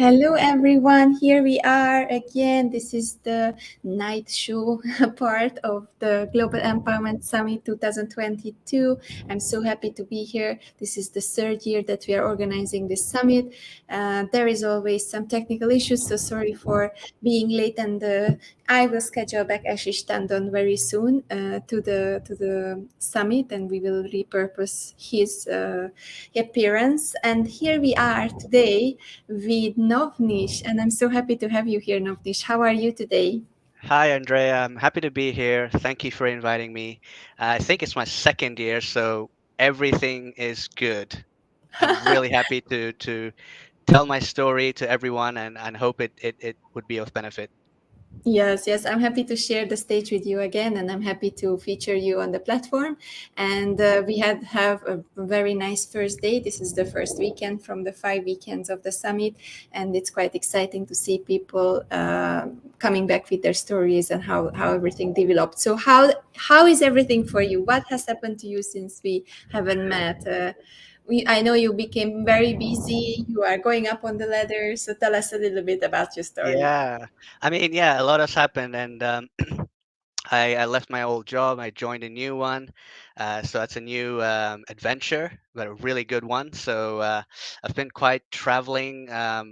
Hello, everyone. Here we are again. This is the night show part of the Global Empowerment Summit 2022. I'm so happy to be here. This is the third year that we are organizing this summit. There is always some technical issues, so sorry for being late. And I will schedule back Ashish Tandon very soon to the summit, and we will repurpose his appearance. And here we are today with Novnish, and I'm so happy to have you here, Novnish. How are you today? Hi, Andrea. I'm happy to be here. Thank you for inviting me. I think it's my second year, so everything is good. I'm really happy to tell my story to everyone and hope it would be of benefit. Yes, yes, I'm happy to share the stage with you again, and I'm happy to feature you on the platform. And we have a very nice first day. This is the first weekend from the 5 weekends of the summit, and it's quite exciting to see people coming back with their stories and how everything developed. So how is everything for you? What has happened to you since we haven't met? I know you became very busy. You are going up on the ladder. So tell us a little bit about your story. Yeah, yeah, a lot has happened, and I left my old job. I joined a new one. So that's a new adventure, but a really good one. So I've been quite traveling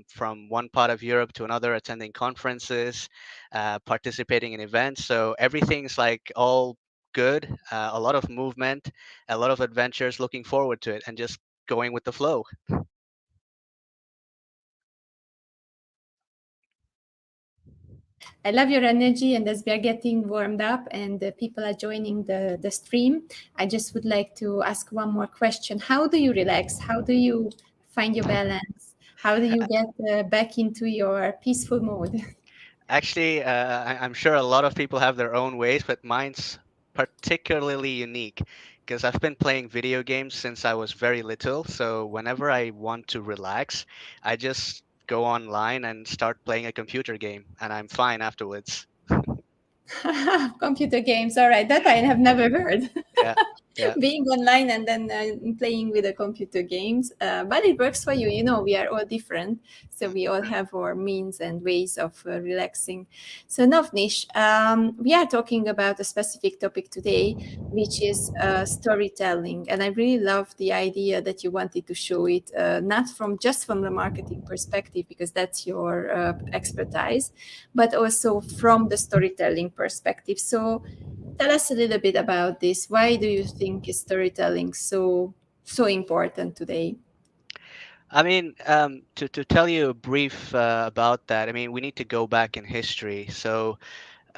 from one part of Europe to another, attending conferences, participating in events. So everything's like all good, a lot of movement, a lot of adventures, looking forward to it, and just going with the flow. I love your energy, and as we are getting warmed up and people are joining the stream, I just would like to ask one more question. How do you relax? How do you find your balance? How do you get back into your peaceful mode? Actually, I'm sure a lot of people have their own ways, but mine's particularly unique because I've been playing video games since I was very little. So whenever I want to relax, I just go online and start playing a computer game, and I'm fine afterwards. Computer games, all right, that I have never heard. Yeah, yeah. Being online and then playing with the computer games, but it works for you. You know, we are all different, so we all have our means and ways of relaxing. So Navnish, we are talking about a specific topic today, which is storytelling, and I really love the idea that you wanted to show it, not from just from the marketing perspective, because that's your expertise, but also from the storytelling perspective. So tell us a little bit about this. Why do you think is storytelling so important today? To tell you a brief about that, we need to go back in history. So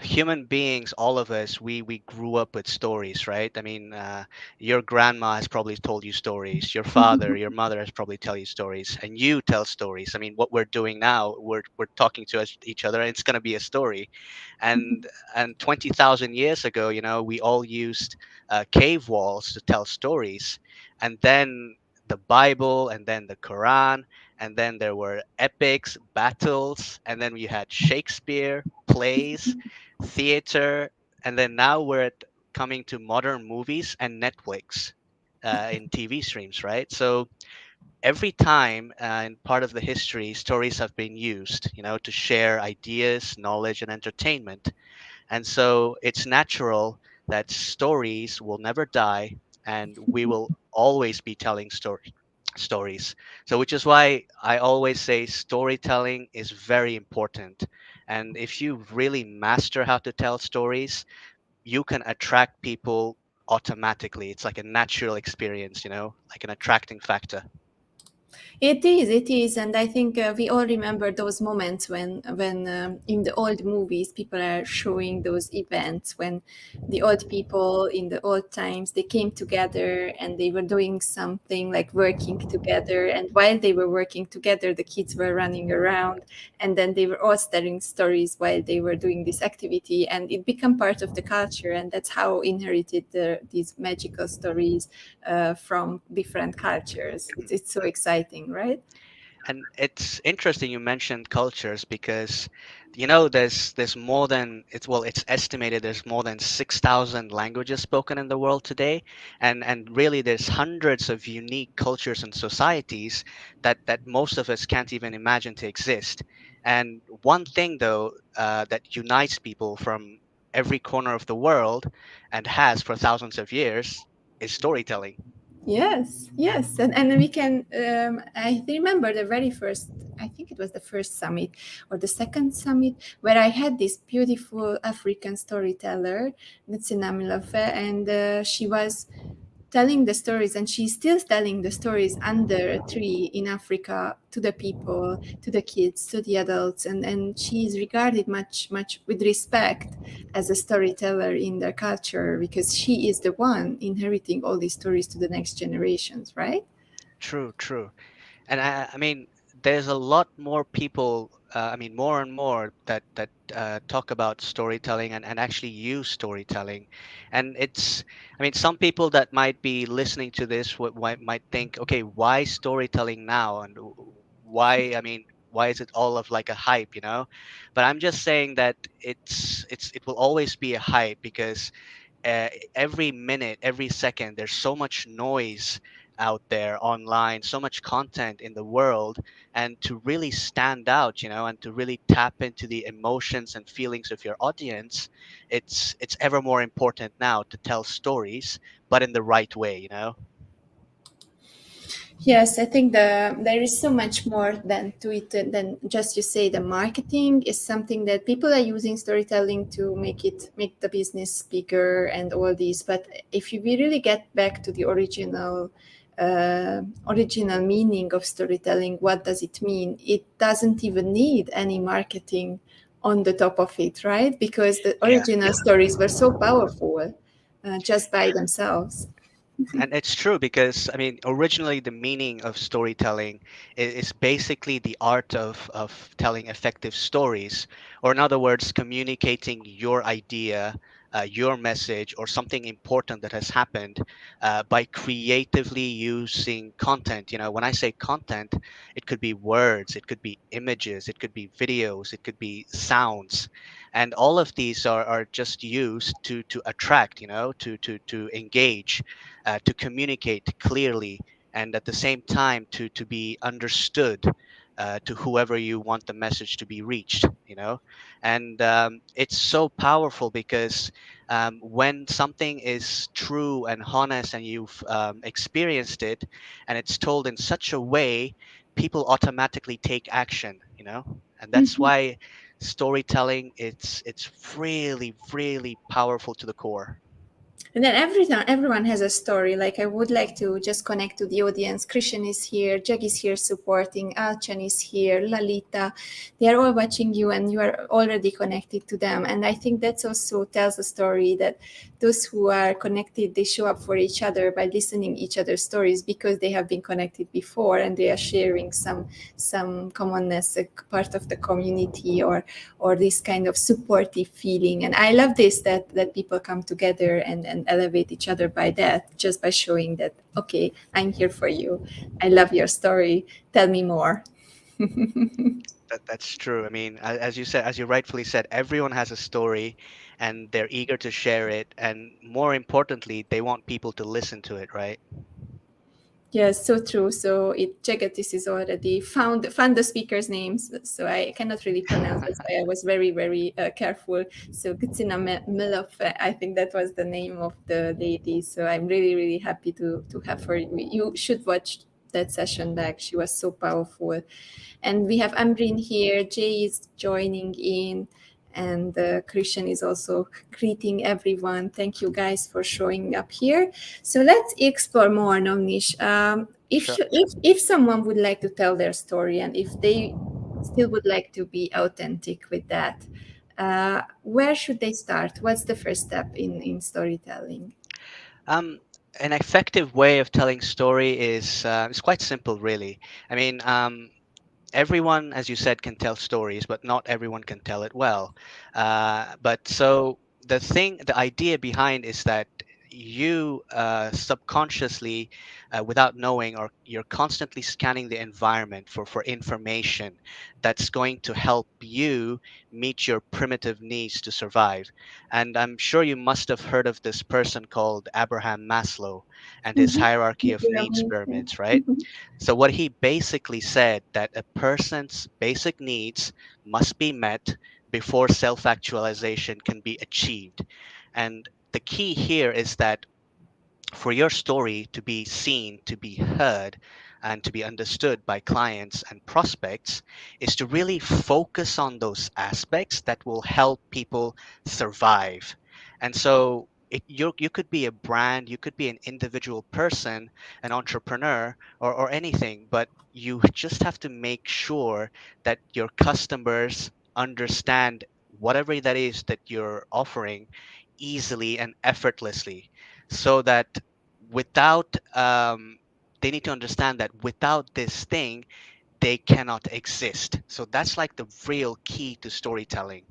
human beings, all of us, we grew up with stories, right? Your grandma has probably told you stories, your father, your mother has probably tell you stories, and you tell stories. What we're doing now, we're talking to each other, and it's going to be a story. And 20,000 years ago, we all used cave walls to tell stories. And then the Bible, and then the Quran, and then there were epics, battles, and then we had Shakespeare, plays, theater, and then now coming to modern movies and Netflix in TV streams, right? So every time in part of the history, stories have been used, to share ideas, knowledge, and entertainment. And so it's natural that stories will never die, and we will always be telling stories. So which is why I always say storytelling is very important. And if you really master how to tell stories, you can attract people automatically. It's like a natural experience, like an attracting factor. It is, and I think we all remember those moments when in the old movies people are showing those events when the old people in the old times they came together and they were doing something like working together, and while they were working together, the kids were running around, and then they were all telling stories while they were doing this activity, and it became part of the culture, and that's how inherited these magical stories from different cultures. It's so exciting, right? And it's interesting you mentioned cultures because there's more than it's estimated there's more than 6,000 languages spoken in the world today, and really there's hundreds of unique cultures and societies that most of us can't even imagine to exist. And one thing though, that unites people from every corner of the world and has for thousands of years is storytelling. Yes, yes, and we can. I remember the very first. I think it was the first summit or the second summit where I had this beautiful African storyteller, Ntsina Milofe, and she was telling the stories, and she's still telling the stories under a tree in Africa to the people, to the kids, to the adults, and she is regarded much with respect as a storyteller in their culture because she is the one inheriting all these stories to the next generations, right? True, true. And I mean, there's a lot more people. I mean, more and more that talk about storytelling and actually use storytelling, and it's. I mean, some people that might be listening to this might think, okay, why storytelling now, and why? I mean, why is it all of like a hype, you know? But I'm just saying that it will always be a hype because every minute, every second, there's so much noise out there online, so much content in the world, and to really stand out, and to really tap into the emotions and feelings of your audience, it's ever more important now to tell stories, but in the right way. Yes, I think there is so much more than to it than just you say the marketing is something that people are using storytelling to make the business bigger and all these. But if we really get back to the original meaning of storytelling, what does it mean? It doesn't even need any marketing on the top of it, right? Because the Yeah. original stories were so powerful just by themselves. And it's true because, I mean, originally the meaning of storytelling is basically the art of telling effective stories, or in other words, communicating your idea, your message, or something important that has happened by creatively using content. When I say content, it could be words, it could be images, it could be videos, it could be sounds. And all of these are just used to attract, to engage, to communicate clearly, and at the same time to be understood, to whoever you want the message to be reached. And it's so powerful because when something is true and honest and you've experienced it, and it's told in such a way, people automatically take action. And that's why storytelling, it's really really powerful to the core. And then every time everyone has a story. Like I would like to just connect to the audience. Christian is here, Jag is here supporting, Alchan is here, Lalita. They are all watching you and you are already connected to them. And I think that's also tells a story that those who are connected, they show up for each other by listening each other's stories because they have been connected before and they are sharing some commonness, a part of the community or this kind of supportive feeling. And I love this that people come together and elevate each other by that, just by showing that, okay, I'm here for you. I love your story. Tell me more. That's true. I mean, as you said, as you rightfully said, everyone has a story and they're eager to share it. And more importantly, they want people to listen to it, right? Yes, so true. So it Jegatis is already found the speakers' names, so I cannot really pronounce it. So I was very careful. So Gitsina Milov, I think that was the name of the lady. So I'm really happy to have her. You should watch that session back. She was so powerful. And we have Amrin here. Jay is joining in. And Christian is also greeting everyone. Thank you guys for showing up here. So let's explore more, Novnish. Sure. If someone would like to tell their story and if they still would like to be authentic with that, where should they start? What's the first step in storytelling? Um, an effective way of telling story is quite simple, really. I mean, everyone, as you said, can tell stories, but not everyone can tell it well. But so the idea behind is that you subconsciously, without knowing, or you're constantly scanning the environment for information that's going to help you meet your primitive needs to survive. And I'm sure you must have heard of this person called Abraham Maslow and his Mhm. hierarchy of Yeah, needs me too. pyramids, right? So what he basically said, that a person's basic needs must be met before self-actualization can be achieved. And the key here is that for your story to be seen, to be heard, and to be understood by clients and prospects is to really focus on those aspects that will help people survive. And so you could be a brand, you could be an individual person, an entrepreneur, or anything, but you just have to make sure that your customers understand whatever that is that you're offering easily and effortlessly, so that without they need to understand that without this thing they cannot exist. So that's like the real key to storytelling.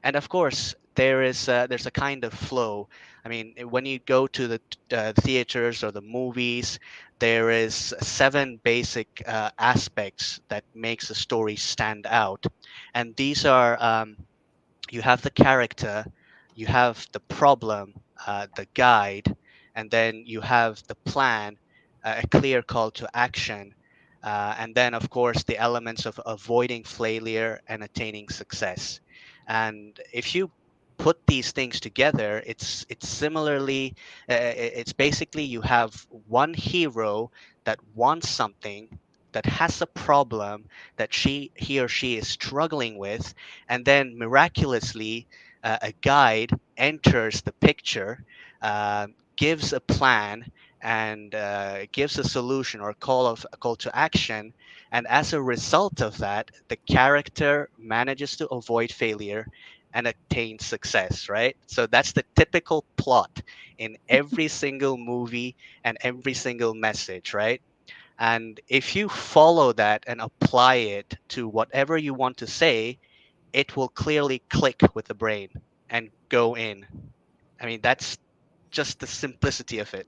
And of course there's a kind of flow. I mean, when you go to the theaters or the movies, there is seven basic aspects that makes a story stand out. And these are, you have the character, you have the problem, the guide, and then you have the plan, a clear call to action, and then, of course, the elements of avoiding failure and attaining success. And if you put these things together, it's similarly, it's basically you have one hero that wants something, that has a problem that he or she is struggling with, and then miraculously a guide enters the picture, gives a plan, and gives a solution or a call to action. And as a result of that, the character manages to avoid failure and attain success, right? So that's the typical plot in every single movie and every single message, right? And if you follow that and apply it to whatever you want to say, it will clearly click with the brain and go in. I mean, that's just the simplicity of it.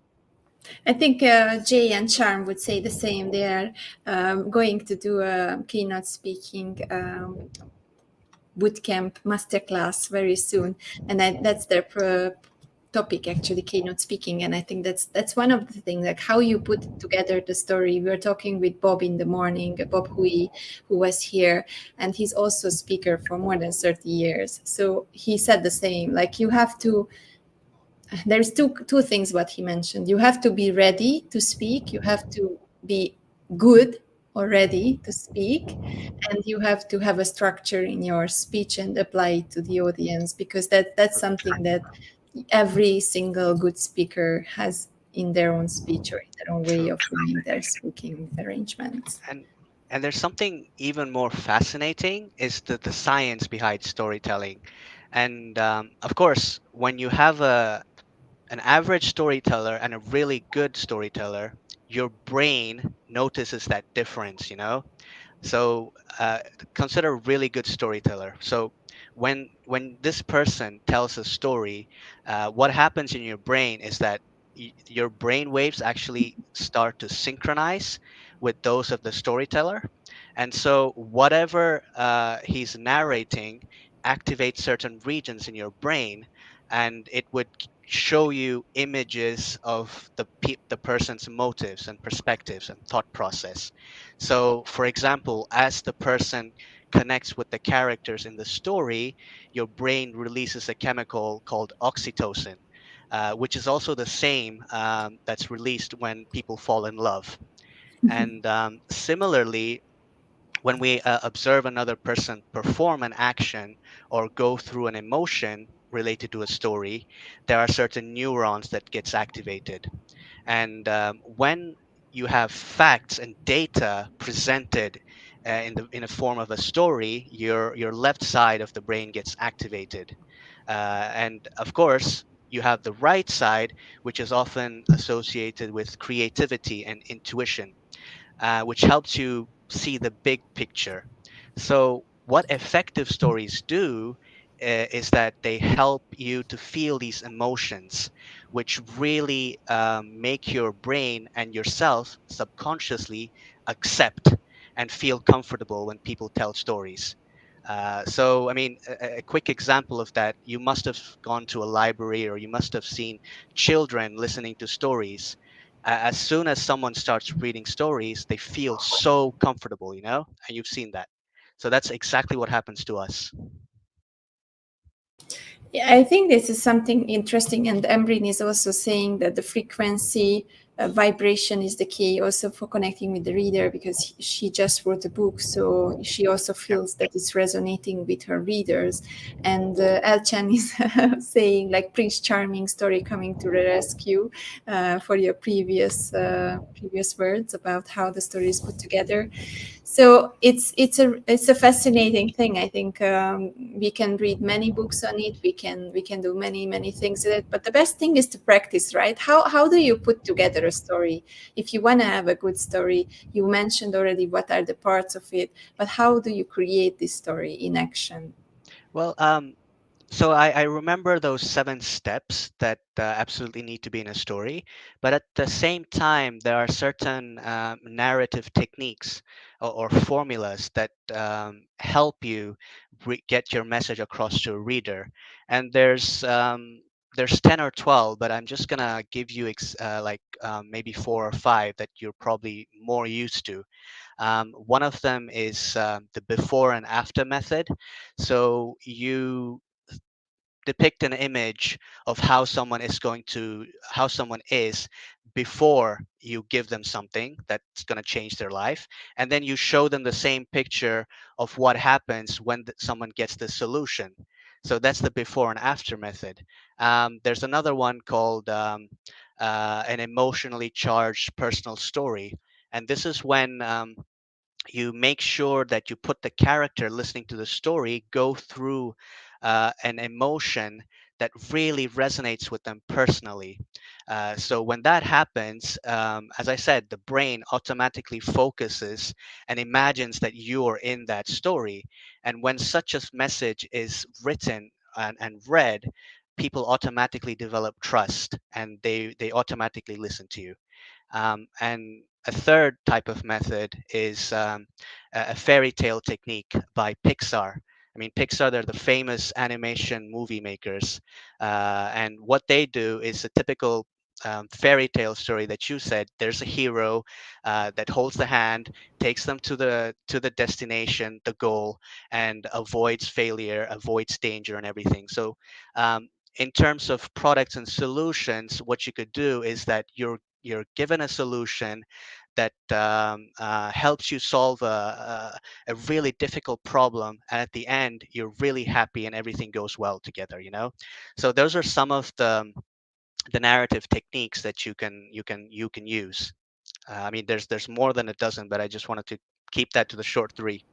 I think Jay and Charm would say the same. They are going to do a keynote speaking bootcamp masterclass very soon, and that's their topic actually, keynote speaking. And I think that's one of the things, like how you put together the story. We were talking with Bob in the morning, Bob Hui, who was here, and he's also a speaker for more than 30 years. So he said the same, like you have to, there's two things what he mentioned. You have to be ready to speak, you have to be good or ready to speak, and you have to have a structure in your speech and apply it to the audience, because that's something that every single good speaker has in their own speech or in their own way True. of doing their speaking arrangements. And and there's something even more fascinating is the science behind storytelling. And of course, when you have an average storyteller and a really good storyteller, your brain notices that difference, you know? So consider a really good storyteller. So when this person tells a story, what happens in your brain is that your brain waves actually start to synchronize with those of the storyteller, and so whatever he's narrating activates certain regions in your brain, and it would show you images of the person's motives and perspectives and thought process. So, for example, as the person connects with the characters in the story, your brain releases a chemical called oxytocin, which is also the same that's released when people fall in love. And similarly, when we observe another person perform an action or go through an emotion related to a story, there are certain neurons that gets activated. And when you have facts and data presented in a form of a story, your left side of the brain gets activated. And of course, you have the right side, which is often associated with creativity and intuition, which helps you see the big picture. So, what effective stories do is that they help you to feel these emotions, which really make your brain and yourself subconsciously accept and feel comfortable when people tell stories. So, I mean, a quick example of that, you must have gone to a library or you must have seen children listening to stories. As soon as someone starts reading stories, they feel so comfortable, and you've seen that. So that's exactly what happens to us. Yeah, I think this is something interesting, and Embrin is also saying that the frequency vibration is the key also for connecting with the reader, because she just wrote a book, so she also Yep. feels that it's resonating with her readers. And Elchan is saying, like, Prince Charming story coming to the rescue for your previous words about how the story is put together. So it's a fascinating thing. I think we can read many books on it. We can do many things with it. But the best thing is to practice, right? How do you put together a story? If you want to have a good story, you mentioned already what are the parts of it, but how do you create this story in action? Well, so I remember those 7 steps that absolutely need to be in a story, but at the same time, there are certain narrative techniques or formulas that help you get your message across to a reader. And there's 10 or 12, but I'm just gonna give you like maybe 4 or 5 that you're probably more used to. One of them is the before and after method. So you depict an image of how someone is before you give them something that's going to change their life, and then you show them the same picture of what happens when someone gets the solution. So that's the before and after method. There's another one called an emotionally charged personal story, and this is when you make sure that you put the character listening to the story go through an emotion that really resonates with them personally. So when that happens, as I said, the brain automatically focuses and imagines that you are in that story. And when such a message is written and read, people automatically develop trust and they automatically listen to you. And a third type of method is a fairy tale technique by Pixar. I mean, Pixar, they're the famous animation movie makers. And what they do is a typical fairy tale story that you said. There's a hero that holds the hand, takes them to the destination, the goal, and avoids failure, avoids danger, and everything. So, in terms of products and solutions, what you could do is that you're given a solution that helps you solve a really difficult problem, and at the end you're really happy and everything goes well together. So those are some of the narrative techniques that you can use. I mean, there's more than a dozen, but I just wanted to keep that to the short three.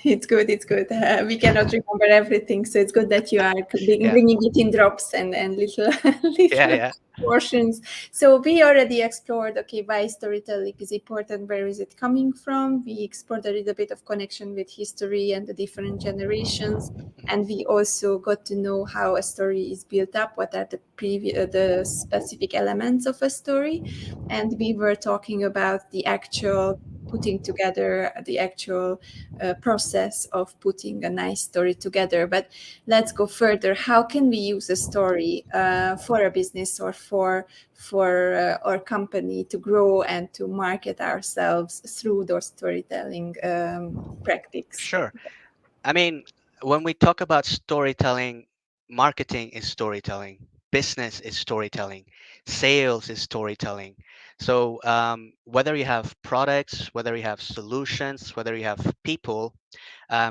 It's good. It's good. We cannot remember everything, so it's good that you are Yeah, bringing it in drops and little yeah, little yeah. portions. So we already explored, okay, why storytelling is important. Where is it coming from? We explored a little bit of connection with history and the different generations, and we also got to know how a story is built up. What are the specific elements of a story, and we were talking about the actual putting together, the actual process of putting a nice story together. But let's go further. How can we use a story for a business or for our company to grow and to market ourselves through those storytelling practice? Sure. I mean, when we talk about storytelling, marketing is storytelling, business is storytelling, sales is storytelling. So whether you have products, whether you have solutions, whether you have people,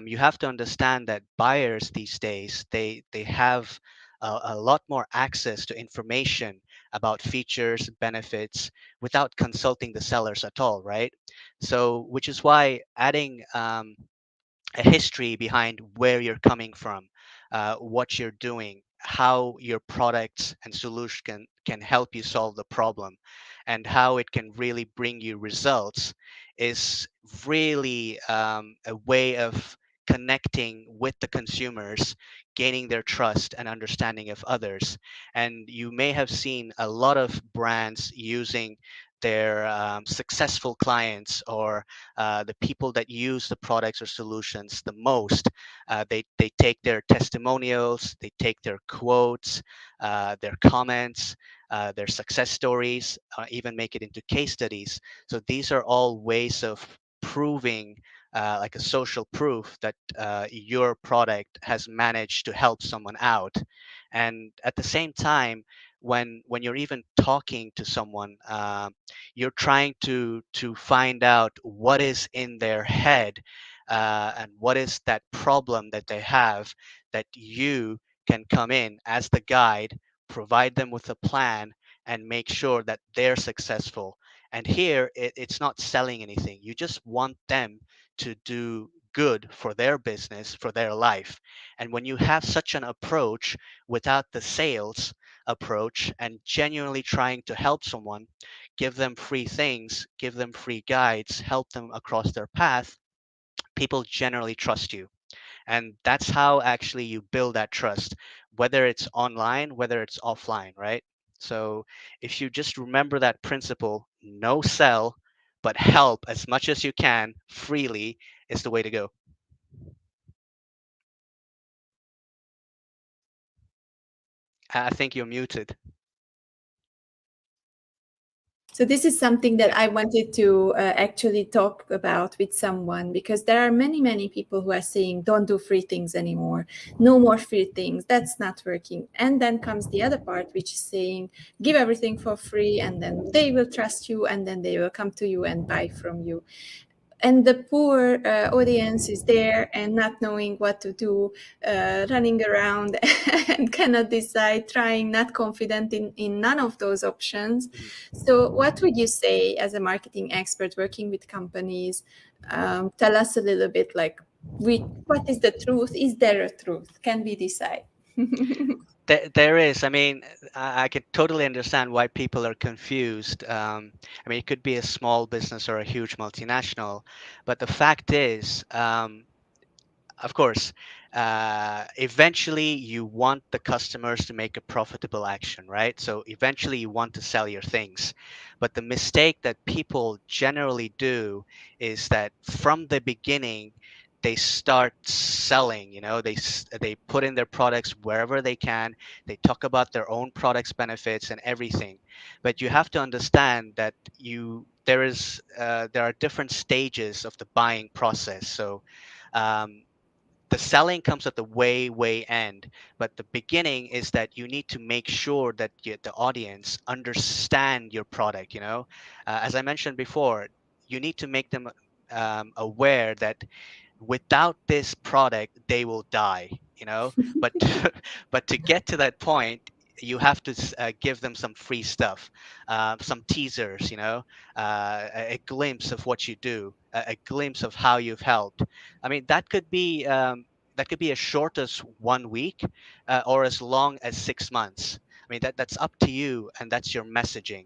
you have to understand that buyers these days they have a lot more access to information about features, benefits, without consulting the sellers at all, right? So, which is why adding a history behind where you're coming from, what you're doing, how your products and solution can help you solve the problem, and how it can really bring you results is really a way of connecting with the consumers, gaining their trust and understanding of others. And you may have seen a lot of brands using their successful clients, or the people that use the products or solutions the most. They take their testimonials, they take their quotes, their comments, their success stories, even make it into case studies. So these are all ways of proving, like a social proof, that your product has managed to help someone out. And at the same time, when you're even talking to someone, you're trying to find out what is in their head, and what is that problem that they have, that you can come in as the guide, provide them with a plan, and make sure that they're successful. And here, it's not selling anything. You just want them to do good for their business, for their life. And when you have such an approach without the sales approach, and genuinely trying to help someone, give them free things, give them free guides, help them across their path, people generally trust you. And that's how actually you build that trust, whether it's online, whether it's offline, right? So if you just remember that principle, no sell, but help as much as you can freely, is the way to go. I think you're muted. So this is something that I wanted to actually talk about with someone, because there are many, many people who are saying, don't do free things anymore. No more free things. That's not working. And then comes the other part, which is saying, give everything for free, and then they will trust you, and then they will come to you and buy from you. And the poor audience is there and not knowing what to do, running around and cannot decide, trying, not confident in none of those options. Mhm. So what would you say as a marketing expert working with companies? Tell us a little bit, like, what is the truth? Is there a truth? Can we decide? There is. I mean, I can totally understand why people are confused. I mean, it could be a small business or a huge multinational, but the fact is, of course, eventually you want the customers to make a profitable action, right? So eventually you want to sell your things. But the mistake that people generally do is that from the beginning, they start selling. They put in their products wherever they can. They talk about their own products benefits and everything. But you have to understand that there are different stages of the buying process. So um, the selling comes at the way end, but the beginning is that you need to make sure that the audience understand your product. As I mentioned before, you need to make them aware that without this product they will die. But but to get to that point, you have to give them some free stuff, some teasers, a glimpse of what you do, a glimpse of how you've helped. I mean, that could be as short as 1 week, or as long as 6 months. I mean, that's up to you, and that's your messaging.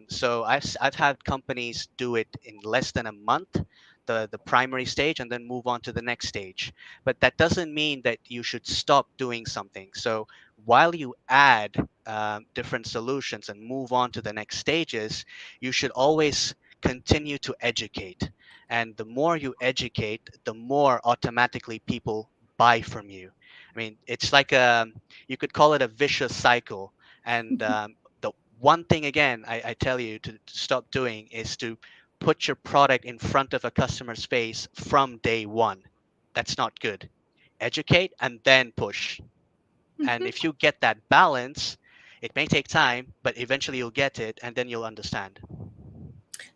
So I've had companies do it in less than a month, the primary stage, and then move on to the next stage. But that doesn't mean that you should stop doing something. So while you add different solutions and move on to the next stages, you should always continue to educate. And the more you educate, the more automatically people buy from you. I mean, it's like you could call it a vicious cycle. And the one thing, again, I tell you to stop doing is to put your product in front of a customer's face from day one. That's not good. Educate and then push. And if you get that balance, it may take time, but eventually you'll get it, and then you'll understand.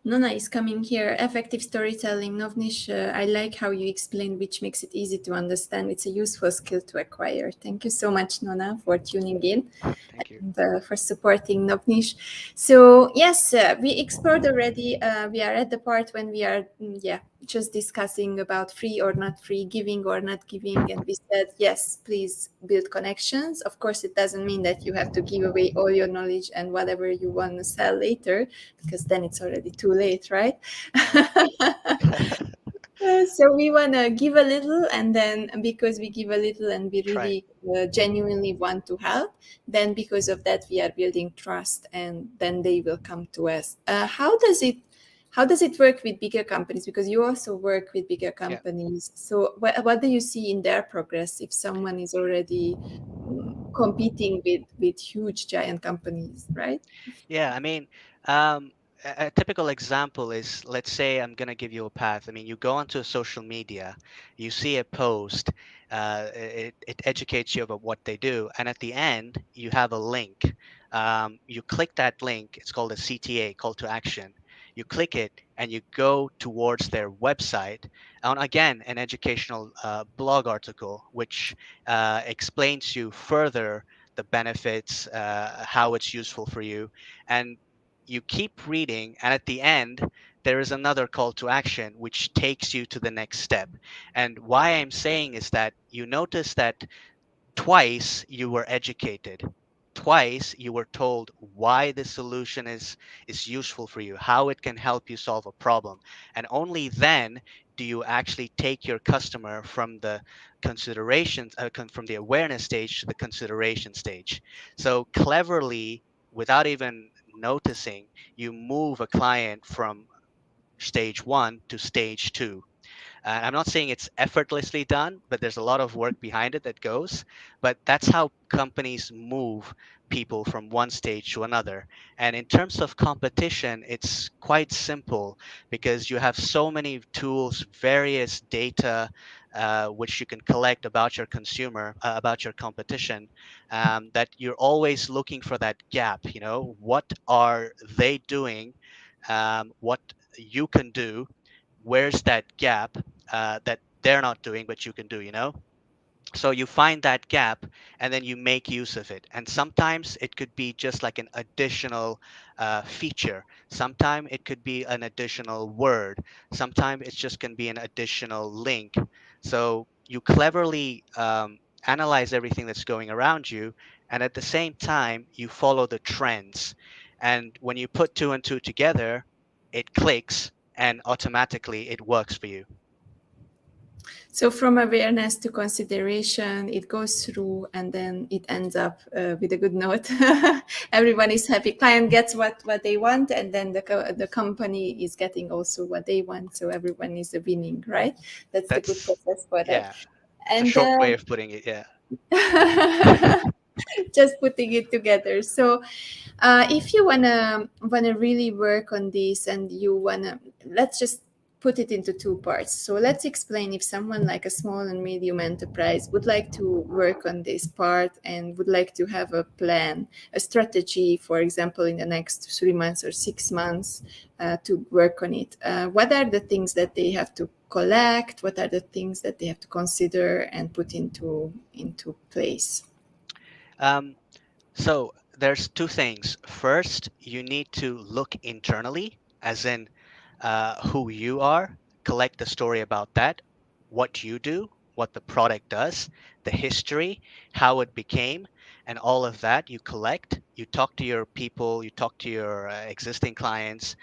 Nona is coming here. Effective storytelling. Novnish, I like how you explain, which makes it easy to understand. It's a useful skill to acquire. Thank you so much, Nona, for tuning in Thank you. and for supporting Novnish. So, yes, we explored already. We are at the part when we are, just discussing about free or not free, giving or not giving. And we said, yes, please build connections. Of course, it doesn't mean that you have to give away all your knowledge and whatever you want to sell later, because then it's already too late, right? Mhm. So we want to give a little, and then because we give a little and we Try. really genuinely want to help, then because of that we are building trust, and then they will come to us. How does it work with bigger companies? Because you also work with bigger Yeah. companies. So what do you see in their progress if someone is already competing with huge giant companies, right? Yeah, I mean, um, a typical example is, let's say I'm gonna give you a path. I mean, you go onto social media, you see a post, it educates you about what they do, and at the end you have a link. You click that link. It's called a CTA, call to action. You click it and you go towards their website. And again, an educational blog article which explains you further the benefits, how it's useful for you, and you keep reading, and at the end there is another call to action which takes you to the next step. And why I'm saying is that you notice that twice you were educated, twice you were told why the solution is useful for you, how it can help you solve a problem, and only then do you actually take your customer from the considerations, from the awareness stage to the consideration stage. So cleverly, without even noticing, you move a client from stage 1 to stage 2. I'm not saying it's effortlessly done, but there's a lot of work behind it that goes. But that's how companies move people from one stage to another. And in terms of competition, it's quite simple because you have so many tools, various data, which you can collect about your consumer, about your competition, that you're always looking for that gap. You know, what are they doing? What you can do? Where's that gap that they're not doing but you can do, you know? So you find that gap and then you make use of it. And sometimes it could be just like an additional feature. Sometimes it could be an additional word. Sometimes it's just going to be an additional link. So you cleverly analyze everything that's going around you, and at the same time you follow the trends. And when you put two and two together, it clicks and automatically it works for you. So from awareness to consideration, it goes through and then it ends up with a good note. Everyone is happy. Client gets what they want, and then the company is getting also what they want. So everyone is winning, right? That's the good That's, process for that. yeah, it's a And short way of putting it. Yeah. just putting it together. So if you wanna really work on this, and you wanna, let's just put it into two parts. So let's explain, if someone like a small and medium enterprise would like to work on this part and would like to have a plan, a strategy, for example, in the next 3 months or 6 months, to work on it. What are the things that they have to collect? What are the things that they have to consider and put into place? Um, So there's two things. First, you need to look internally, as in who you are, collect the story about that, what you do, what the product does, the history, how it became, and all of that you collect. You talk to your people, you talk to your existing clients,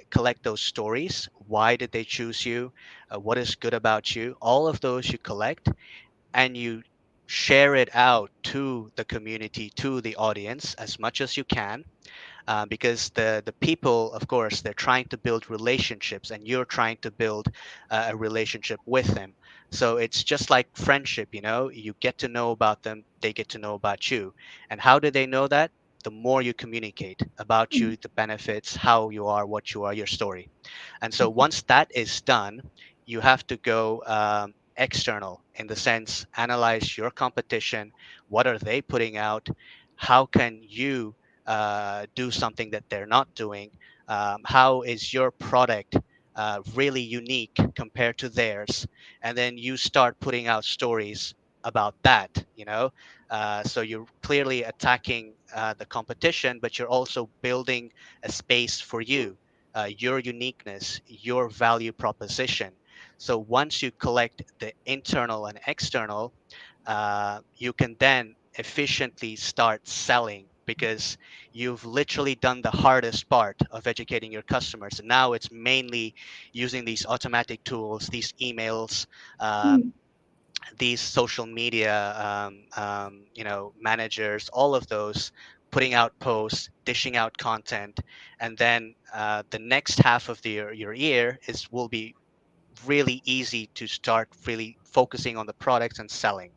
collect those stories. Why did they choose you? What is good about you? All of those you collect, and you share it out to the community, to the audience as much as you can, because the people, of course, they're trying to build relationships, and you're trying to build a relationship with them. So it's just like friendship, you know, you get to know about them, they get to know about you. And how do they know that? The more you communicate about you, the benefits, how you are, what you are, your story. And so once that is done, you have to go external, in the sense, analyze your competition. What are they putting out? How can you do something that they're not doing? How is your product really unique compared to theirs? And then you start putting out stories about that, you know. So you're clearly attacking the competition, but you're also building a space for you, your uniqueness, your value proposition. So once you collect the internal and external, you can then efficiently start selling, because you've literally done the hardest part of educating your customers. And now it's mainly using these automatic tools, these emails, um, Mm. these social media, managers, all of those, putting out posts, dishing out content, and then the next half of your year is will be really easy to start really focusing on the products and selling.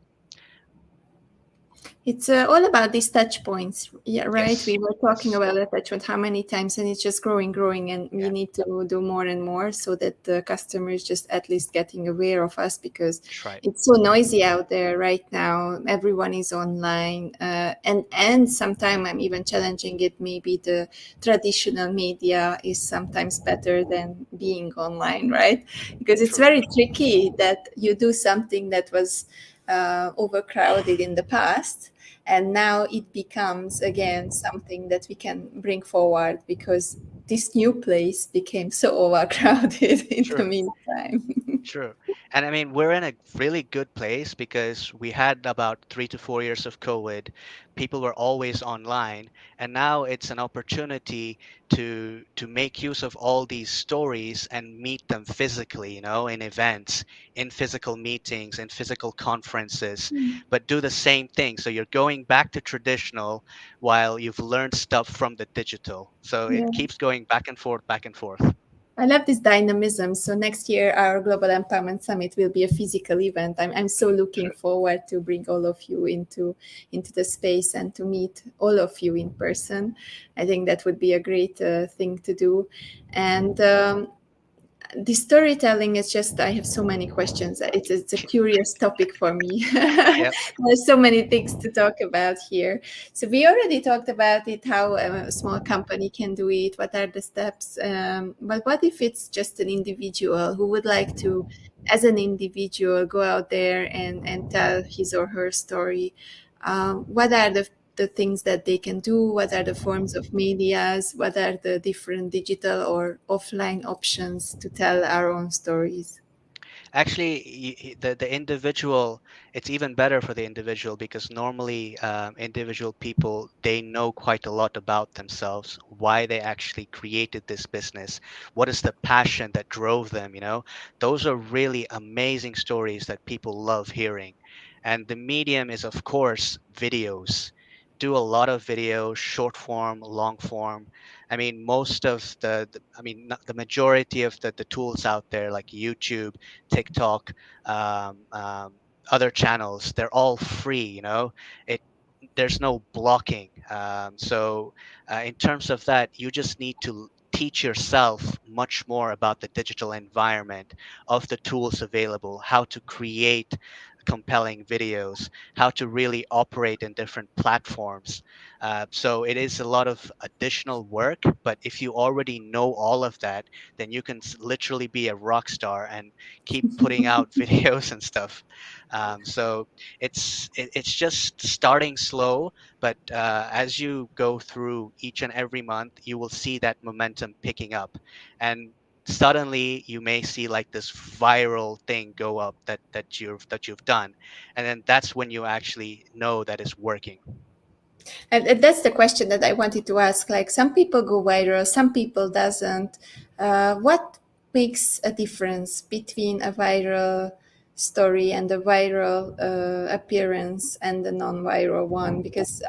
It's all about these touch points. Yeah, right. Yes, We were talking yes, about the touch point, how many times, and it's just growing, growing, and we yeah, need to do more and more so that the customer is just at least getting aware of us because that's right. it's so noisy out there right now. Everyone is online, and sometimes I'm even challenging it. Maybe the traditional media is sometimes better than being online, right? Because it's True. very tricky that you do something that was overcrowded in the past, and now it becomes again something that we can bring forward because this new place became so overcrowded in the True. meantime. Sure. And I mean, we're in a really good place because we had about 3 to 4 years of COVID. People were always online, and now it's an opportunity to make use of all these stories and meet them physically, in events, in physical meetings, in physical conferences, but do the same thing. So you're going back to traditional while you've learned stuff from the digital. So it Yeah. keeps going back and forth, back and forth. I love this dynamism. So next year, our Global Empowerment Summit will be a physical event. I'm so looking Sure. forward to bring all of you into the space and to meet all of you in person. I think that would be a great thing to do. And the storytelling is just, I have so many questions. It's a curious topic for me. Yep. There's so many things to talk about here. So we already talked about it, how a small company can do it, what are the steps, but what if it's just an individual who would like to, as an individual, go out there and tell his or her story? What are the things that they can do? What are the forms of medias? What are the different digital or offline options to tell our own stories? Actually, the individual, it's even better for the individual because normally individual people, they know quite a lot about themselves, why they actually created this business, what is the passion that drove them, those are really amazing stories that people love hearing. And the medium is, of course, videos. Do a lot of videos, short form, long form. I mean, most of I mean, not the majority of the tools out there like YouTube, TikTok, other channels, they're all free. It there's no blocking. So in terms of that, you just need to teach yourself much more about the digital environment of the tools available, how to create compelling videos, how to really operate in different platforms. So it is a lot of additional work, but if you already know all of that, then you can literally be a rock star and keep putting out videos and stuff. So it's just starting slow, but as you go through each and every month, you will see that momentum picking up, and suddenly you may see like this viral thing go up that you've done, and then that's when you actually know that it's working. And that's the question that I wanted to ask. Like, some people go viral, some people doesn't. What makes a difference between a viral story and a viral appearance and the non-viral one? Because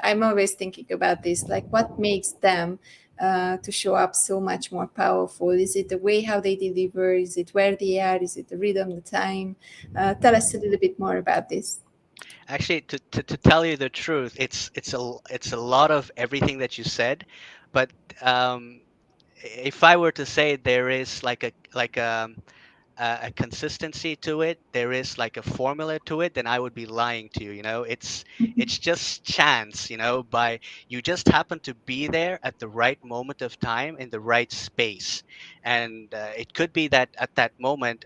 I'm always thinking about this. Like, what makes them to show up so much more powerful? Is it the way how they deliver? Is it where they are? Is it the rhythm, the time? Tell us a little bit more about this. Actually, to tell you the truth, it's a lot of everything that you said, but um, if I were to say there is like a consistency to it, there is like a formula to it, then I would be lying to you. It's just chance. By you just happen to be there at the right moment of time in the right space, and it could be that at that moment,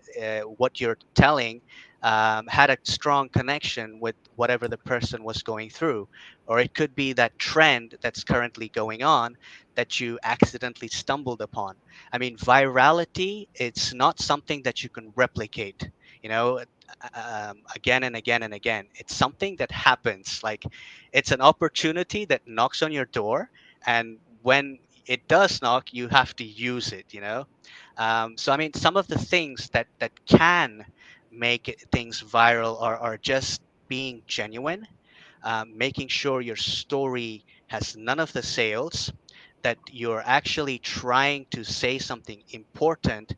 what you're telling had a strong connection with whatever the person was going through, or it could be that trend that's currently going on that you accidentally stumbled upon. I mean, virality, it's not something that you can replicate. again and again and again. It's something that happens. Like, it's an opportunity that knocks on your door, and when it does knock, you have to use it. So I mean, some of the things that can make things viral are just being genuine, making sure your story has none of the sales, that you're actually trying to say something important,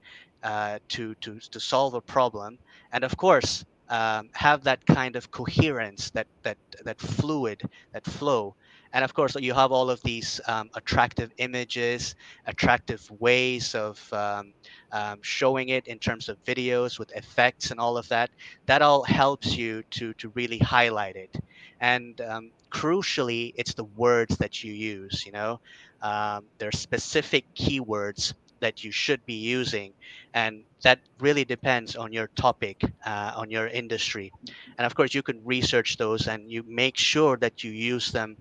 to solve a problem, and of course, have that kind of coherence, that fluid, that flow. And of course, you have all of these attractive images, attractive ways of showing it in terms of videos with effects and all of that. That all helps you to really highlight it. And crucially, it's the words that you use. There are specific keywords that you should be using, and that really depends on your topic, on your industry. And of course, you can research those, and you make sure that you use them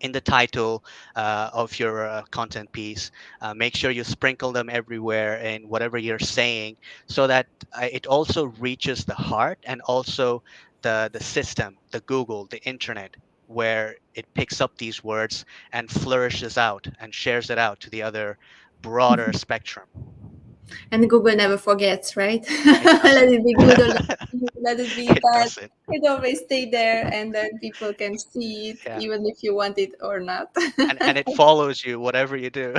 in the title of your content piece. Make sure you sprinkle them everywhere in whatever you're saying, so that it also reaches the heart, and also the system, the Google, the internet, where it picks up these words and flourishes out and shares it out to the other broader spectrum. And Google never forgets, right? It Let doesn't. it be good or let it be It bad. doesn't. It always stay there, and then people can see it, Yeah. even if you want it or not. And it follows you whatever you do.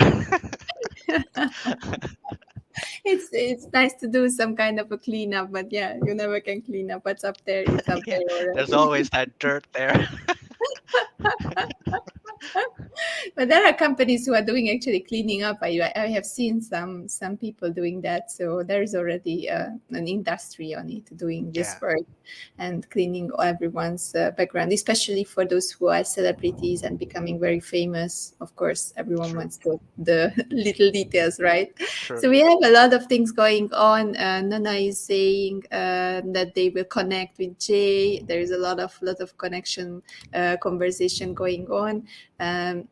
It's nice to do some kind of a cleanup, but yeah, you never can clean up what's up there. It's up Yeah, there there's already. always that dirt there. But there are companies who are doing actually cleaning up. I have seen some people doing that. So there is already an industry on it doing this Yeah, work and cleaning everyone's background, especially for those who are celebrities and becoming very famous. Of course, everyone true, wants the little details, right? true. So we have a lot of things going on. Nana is saying that they will connect with Jay. There is a lot of connection, conversation going on. Um,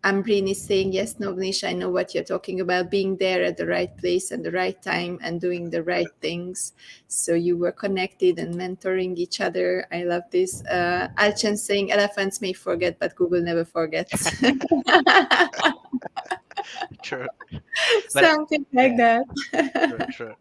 Ambrin is saying, yes, Novnish, I know what you're talking about, being there at the right place and the right time and doing the right things. So you were connected and mentoring each other. I love this. Alchan saying, elephants may forget, but Google never forgets. True. But Something like yeah, that. true, true.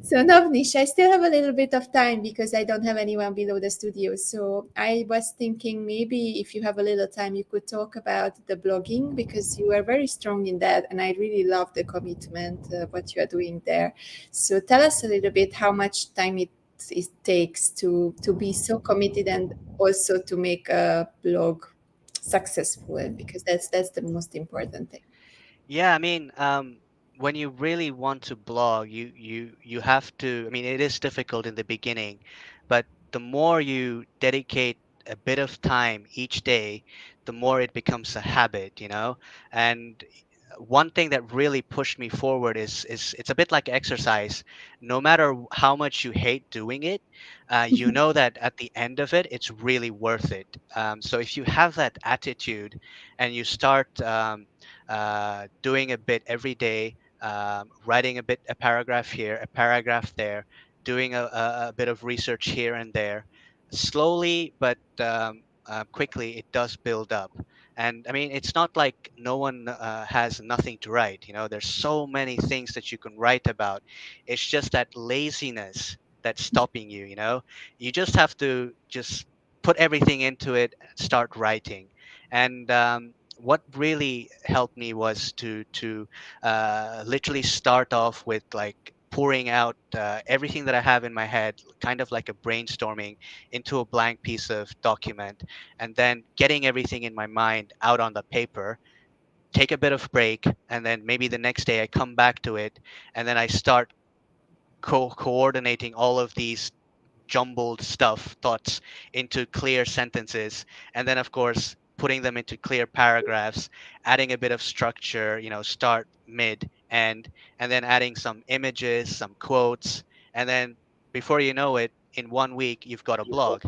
So, Navnish, I still have a little bit of time because I don't have anyone below the studio. So, I was thinking maybe if you have a little time, you could talk about the blogging because you are very strong in that. And I really love the commitment, what you are doing there. So, tell us a little bit how much time it takes to be so committed and also to make a blog successful because that's the most important thing. Yeah, I mean, when you really want to blog, you have to. I mean, it is difficult in the beginning, but the more you dedicate a bit of time each day, the more it becomes a habit. And one thing that really pushed me forward is it's a bit like exercise. No matter how much you hate doing it, you know that at the end of it, it's really worth it. So if you have that attitude, and you start doing a bit every day, writing a paragraph here, a paragraph there, doing a bit of research here and there, slowly but quickly, it does build up. And I mean, it's not like no one has nothing to write. There's so many things that you can write about. It's just that laziness that's stopping you. You just have to just put everything into it, start writing. And what really helped me was to literally start off with like pouring out everything that I have in my head, kind of like a brainstorming into a blank piece of document, and then getting everything in my mind out on the paper. Take a bit of break, and then maybe the next day I come back to it, and then I start coordinating all of these jumbled thoughts into clear sentences, and then of course putting them into clear paragraphs, adding a bit of structure, start, mid, end, and then adding some images, some quotes, and then before you know it, in 1 week you've got a blog.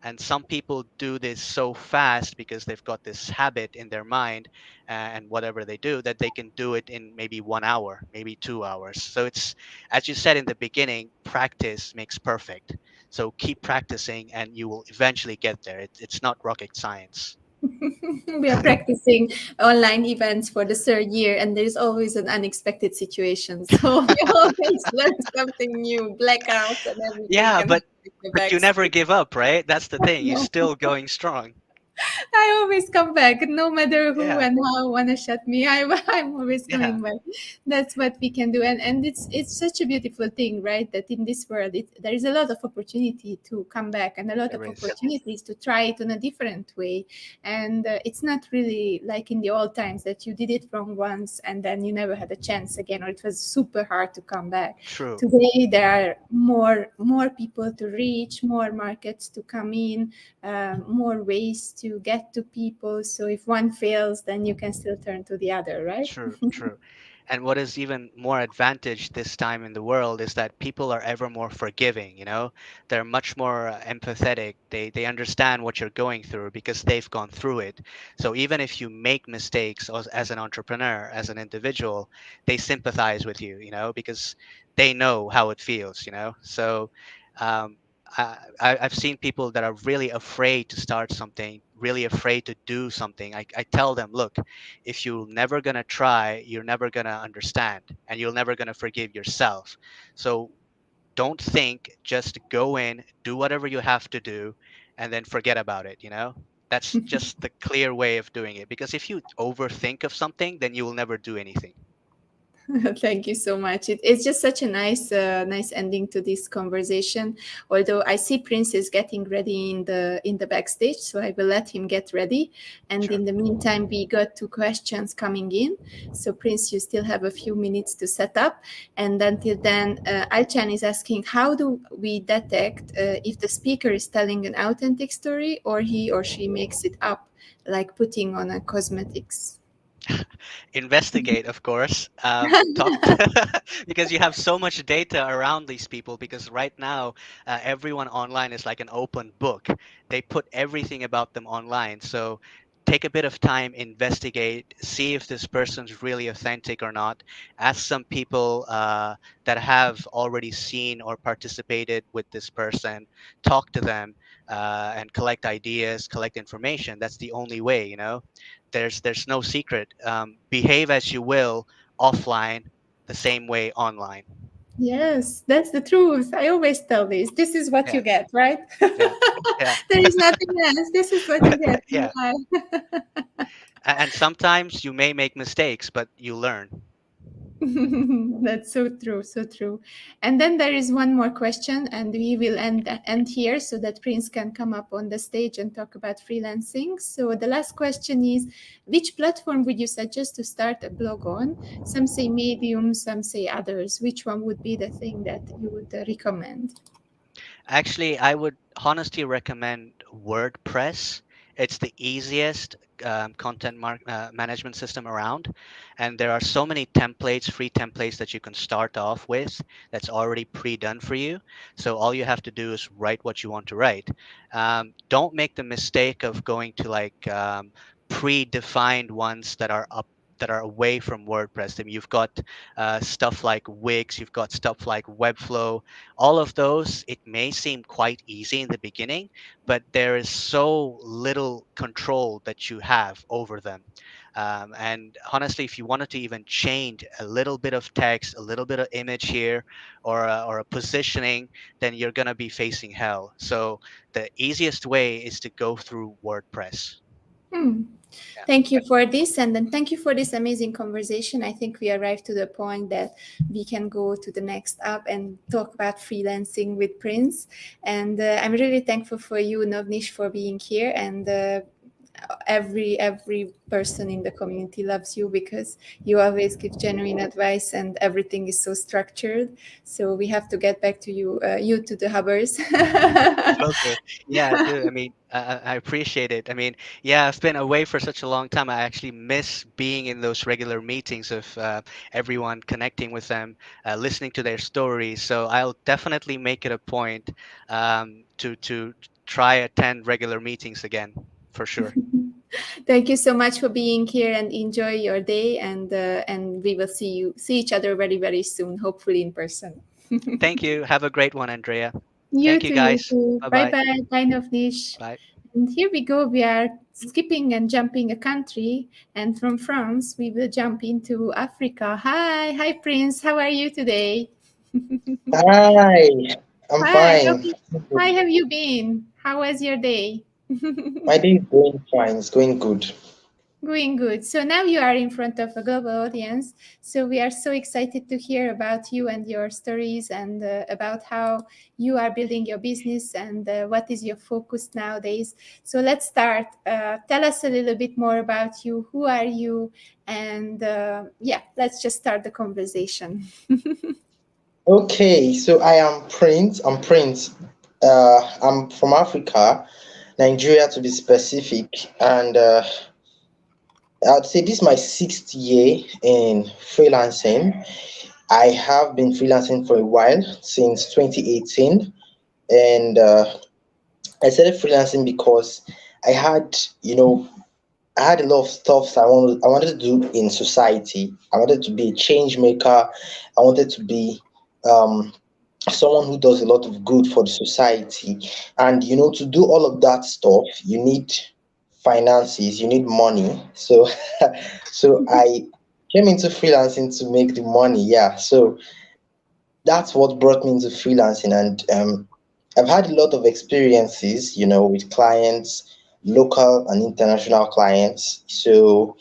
And some people do this so fast because they've got this habit in their mind, and whatever they do, that they can do it in maybe 1 hour, maybe 2 hours. So it's, as you said in the beginning, practice makes perfect. So keep practicing and you will eventually get there. It's not rocket science. We are practicing online events for the third year, and there's always an unexpected situation. So we always learn something new, blackouts and everything, Yeah, and the but you never backstage. give up, right? That's the thing. You're No. still going strong. I always come back, no matter who Yeah. and how wanna shut me. I'm always Yeah. coming back. That's what we can do, and it's such a beautiful thing, right? That in this world, there is a lot of opportunity to come back, and a lot of There is. opportunities to try it in a different way. And it's not really like in the old times that you did it wrong once and then you never had a chance again, or it was super hard to come back. True. Today there are more people to reach, more markets to come in, more ways to get to people. So if one fails, then you can still turn to the other, right? True, true. And what is even more advantage this time in the world is that people are ever more forgiving, you know? They're much more empathetic. They understand what you're going through because they've gone through it. So even if you make mistakes as an entrepreneur, as an individual, they sympathize with you, you know, because they know how it feels, you know? So um, I've seen people that are really afraid to start something, really afraid to do something. I tell them, look, if you're never going to try, you're never going to understand and you're never going to forgive yourself. So don't think, just go in, do whatever you have to do, and then forget about it, you know? That's just the clear way of doing it. Because if you overthink of something, then you will never do anything. Thank you so much. It's just such a nice ending to this conversation. Although I see Prince is getting ready in the backstage, so I will let him get ready. And Sure. in the meantime, we got two questions coming in. So Prince, you still have a few minutes to set up. And until then, Alchan is asking, how do we detect if the speaker is telling an authentic story or he or she makes it up, like putting on a cosmetics? Investigate, of course. Because you have so much data around these people. Because right now, everyone online is like an open book. They put everything about them online. So take a bit of time, investigate, see if this person's really authentic or not. Ask some people that have already seen or participated with this person. Talk to them and collect ideas, collect information. That's the only way, you know. There's no secret. Behave as you will offline, the same way online. Yes, that's the truth. I always tell this. This is what Yeah, you get, right? yeah, yeah, There is nothing else. This is what you get. You yeah. are. And sometimes you may make mistakes, but you learn. That's so true, so true. And then there is one more question, and we will end here so that Prince can come up on the stage and talk about freelancing. So the last question is, which platform would you suggest to start a blog on? Some say Medium, some say others. Which one would be the thing that you would recommend? Actually, I would honestly recommend WordPress. It's the easiest content management system around. And there are so many templates, free templates that you can start off with that's already pre-done for you. So all you have to do is write what you want to write. Don't make the mistake of going to like predefined ones that are up, that are away from WordPress. I mean, you've got stuff like Wix, you've got stuff like Webflow. All of those, it may seem quite easy in the beginning, but there is so little control that you have over them. And honestly, if you wanted to even change a little bit of text, a little bit of image here, or a positioning, then you're going to be facing hell. So the easiest way is to go through WordPress. Hmm. Yeah. Thank you for this, and then thank you for this amazing conversation. I think we arrived to the point that we can go to the next up and talk about freelancing with Prince. And I'm really thankful for you, Novnish, for being here. And every person in the community loves you because you always give genuine advice, and everything is so structured. So we have to get back to you, you to the hubbers. Will do. Yeah, do. I mean, I appreciate it. I mean, yeah, I've been away for such a long time. I actually miss being in those regular meetings of everyone, connecting with them, listening to their stories. So I'll definitely make it a point to try attend regular meetings again for sure. Thank you so much for being here and enjoy your day. And we will see each other very very soon, hopefully in person. Thank you. Have a great one, Andrea. You Thank you, too, you guys. too. Bye Bye bye. bye. Bye, Novnish. Bye. And here we go. We are skipping and jumping a country. And from France, we will jump into Africa. Hi. Hi, Prince. How are you today? Hi, I'm Hi. fine. Hi, have you been? How was your day? My day is going fine. It's going good. Going good. So now you are in front of a global audience. So we are so excited to hear about you and your stories and about how you are building your business and what is your focus nowadays. So let's start. Tell us a little bit more about you. Who are you? And yeah, let's just start the conversation. Okay, so I am Prince. I'm Prince. I'm from Africa, Nigeria to be specific, and I'd say this is my sixth year in freelancing. I have been freelancing for a while, since 2018, and I started freelancing because I had, I had a lot of stuff I wanted to do in society. I wanted to be a change maker. I wanted to be um, someone who does a lot of good for the society. And to do all of that stuff, you need finances, you need money. So so I came into freelancing to make the money. Yeah. So that's what brought me into freelancing. And I've had a lot of experiences, with clients, local and international clients. So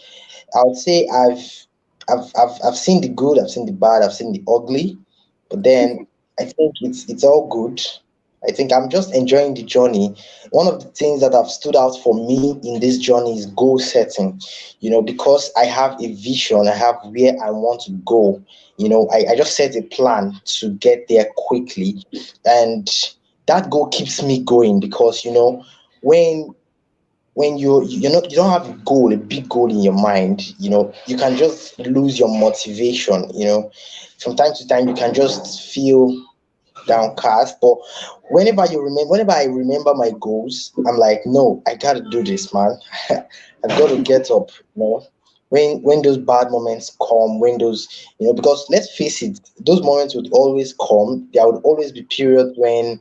I would say I've seen the good, I've seen the bad, I've seen the ugly, but then I think it's all good. I think I'm just enjoying the journey. One of the things that have stood out for me in this journey is goal setting. Because I have a vision, I have where I want to go. I just set a plan to get there quickly, and that goal keeps me going because when you don't have a goal, a big goal in your mind, you can just lose your motivation. From time to time you can just feel downcast. But whenever I remember my goals, I'm like, no, I gotta do this, man. I've got to get up. When those bad moments come, when those because let's face it, those moments would always come. There would always be periods when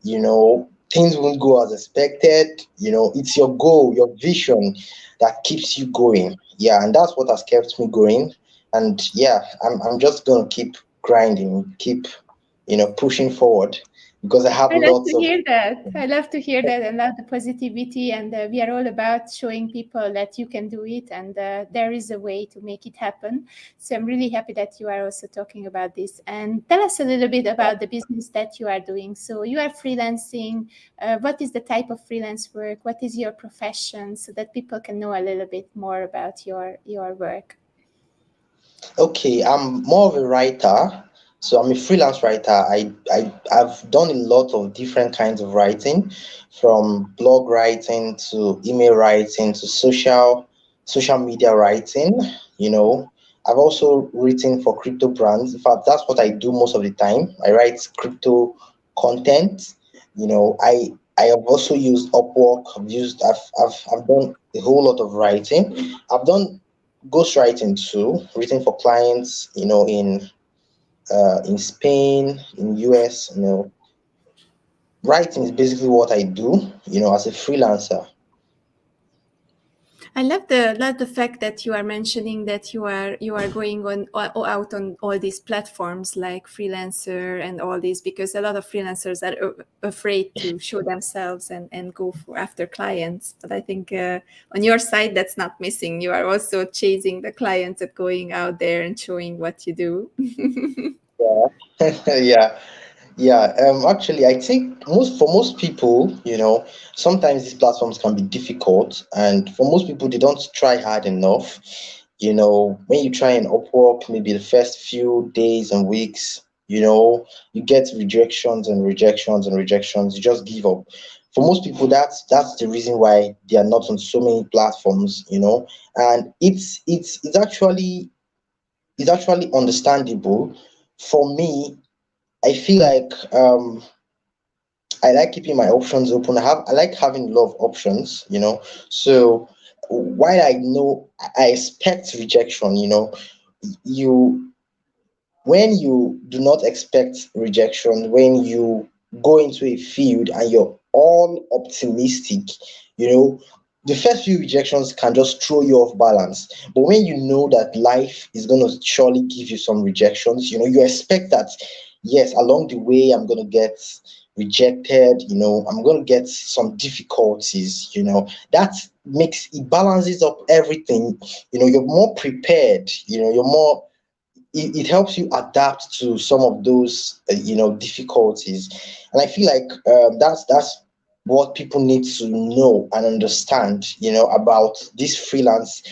things won't go as expected. It's your goal, your vision that keeps you going. Yeah, and that's what has kept me going. And yeah, I'm just gonna keep grinding, keep pushing forward, because I have I love lots to of. hear that. I love to hear that and love the positivity. And we are all about showing people that you can do it and there is a way to make it happen. So I'm really happy that you are also talking about this. And tell us a little bit about the business that you are doing. So you are freelancing. What is the type of freelance work? What is your profession so that people can know a little bit more about your work? Okay, I'm more of a writer. So I'm a freelance writer. I've done a lot of different kinds of writing, from blog writing to email writing to social media writing. You know, I've also written for crypto brands. In fact, that's what I do most of the time. I write crypto content. I have also used Upwork. I've done a whole lot of writing. I've done ghostwriting too, written for clients, in Spain, in US. Writing is basically what I do, as a freelancer. I love the fact that you are mentioning that you are going on out on all these platforms like freelancer and all these, because a lot of freelancers are afraid to show themselves and go for after clients. But I think on your side that's not missing. You are also chasing the clients and going out there and showing what you do. Yeah. Yeah. Yeah, actually, I think most people, sometimes these platforms can be difficult, and for most people, they don't try hard enough. When you try and Upwork, maybe the first few days and weeks, you get rejections and rejections and rejections. You just give up. For most people, that's the reason why they are not on so many platforms. And it's actually understandable. For me, I feel like I like keeping my options open. I like having a lot of options, So while I know I expect rejection, you when you do not expect rejection, when you go into a field and you're all optimistic, you know, the first few rejections can just throw you off balance. But when you know that life is going to surely give you some rejections, you expect that, yes, along the way, I'm going to get rejected, I'm going to get some difficulties, that makes it balances up everything. You're more prepared, you're more it helps you adapt to some of those difficulties, and I feel like that's what people need to know and understand about this freelance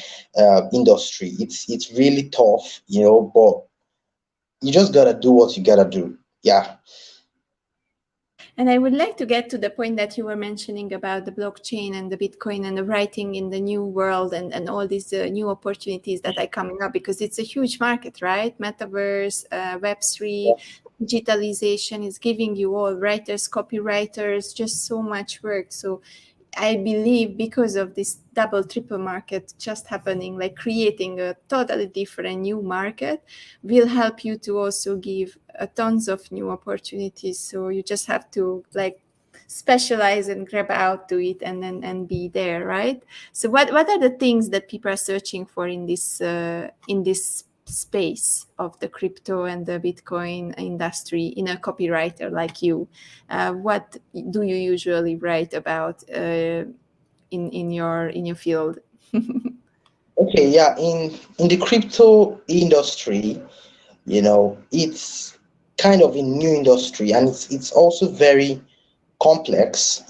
industry. It's really tough, but you just gotta do what you gotta do. Yeah. And I would like to get to the point that you were mentioning about the blockchain and the Bitcoin and the writing in the new world and all these new opportunities that are coming up, because it's a huge market, right? Metaverse, Web3, digitalization is giving you all writers, copywriters, just so much work. So I believe because of this double, triple market just happening, like creating a totally different new market, will help you to also give tons of new opportunities. So you just have to like specialize and grab out to it and be there, right? So what are the things that people are searching for in this space of the crypto and the Bitcoin industry in a copywriter like you? What do you usually write about in your field? Okay, yeah, in the crypto industry, it's kind of a new industry, and it's also very complex,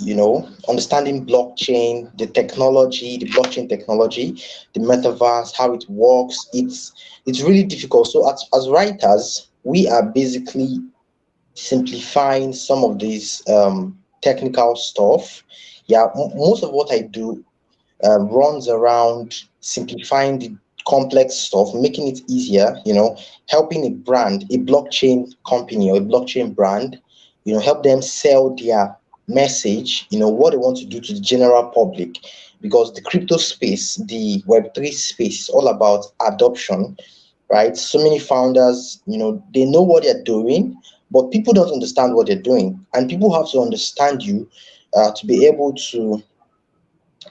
understanding blockchain, the blockchain technology, the metaverse, how it works. It's really difficult. So as writers, we are basically simplifying some of these technical stuff. Yeah, most of what I do runs around simplifying the complex stuff, making it easier, helping a brand, a blockchain company or a blockchain brand, help them sell their message, what they want to do to the general public. Because the crypto space, the Web3 space, is all about adoption, right? So many founders, they know what they're doing, but people don't understand what they're doing. And people have to understand you to be able to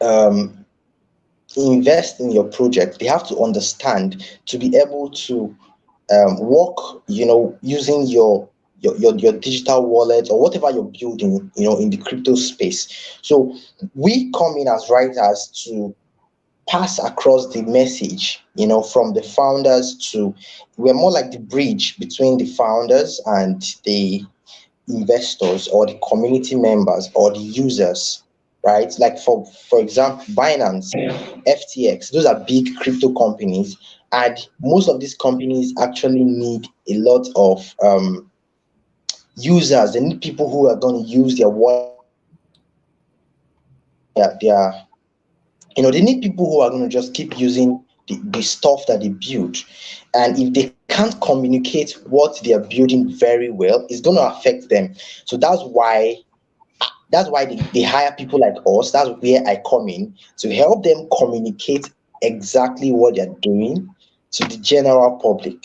um, invest in your project. They have to understand to be able to work, using your digital wallet or whatever you're building, in the crypto space. So we come in as writers to pass across the message, from the founders to, we're more like the bridge between the founders and the investors or the community members or the users, right? Like for example, Binance, FTX, those are big crypto companies, and most of these companies actually need a lot of users. They need people who are going to use their wallet, their they need people who are going to just keep using the stuff that they build. And if they can't communicate what they are building very well, it's going to affect them. So that's why they hire people like us. That's where I come in to help them communicate exactly what they're doing to the general public.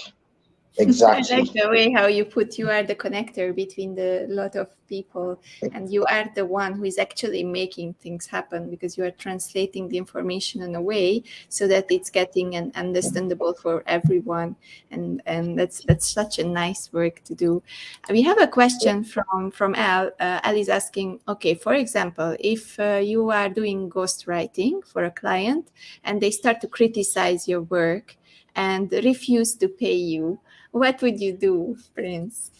I like Exactly. the way how you put you are the connector between the lot of people, and you are the one who is actually making things happen, because you are translating the information in a way so that it's getting and understandable for everyone, and that's such a nice work to do. We have a question from Al. Al is asking, okay, for example, if you are doing ghostwriting for a client and they start to criticize your work and refuse to pay you, what would you do, Prince?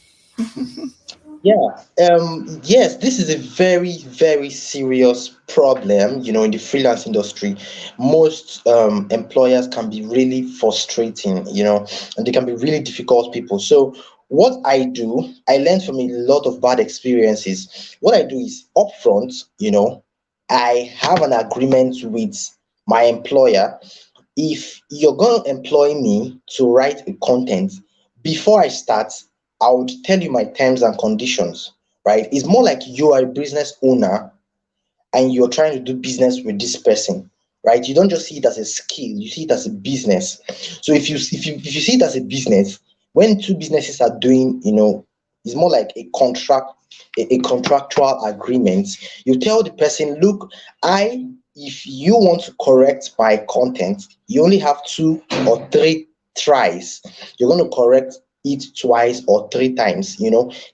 Yeah. Yes, this is a very, very serious problem, in the freelance industry. Most employers can be really frustrating, and they can be really difficult people. So what I do, I learned from a lot of bad experiences. What I do is upfront, I have an agreement with my employer. If you're going to employ me to write a content, before I start, I would tell you my terms and conditions. right? It's more like you are a business owner and you're trying to do business with this person, right? You don't just see it as a skill, you see it as a business. So if you see it as a business, when two businesses are doing, it's more like a contract, a contractual agreement. You tell the person, look, I if you want to correct my content, you only have 2 or 3 tries. You're going to correct it twice or 3 times,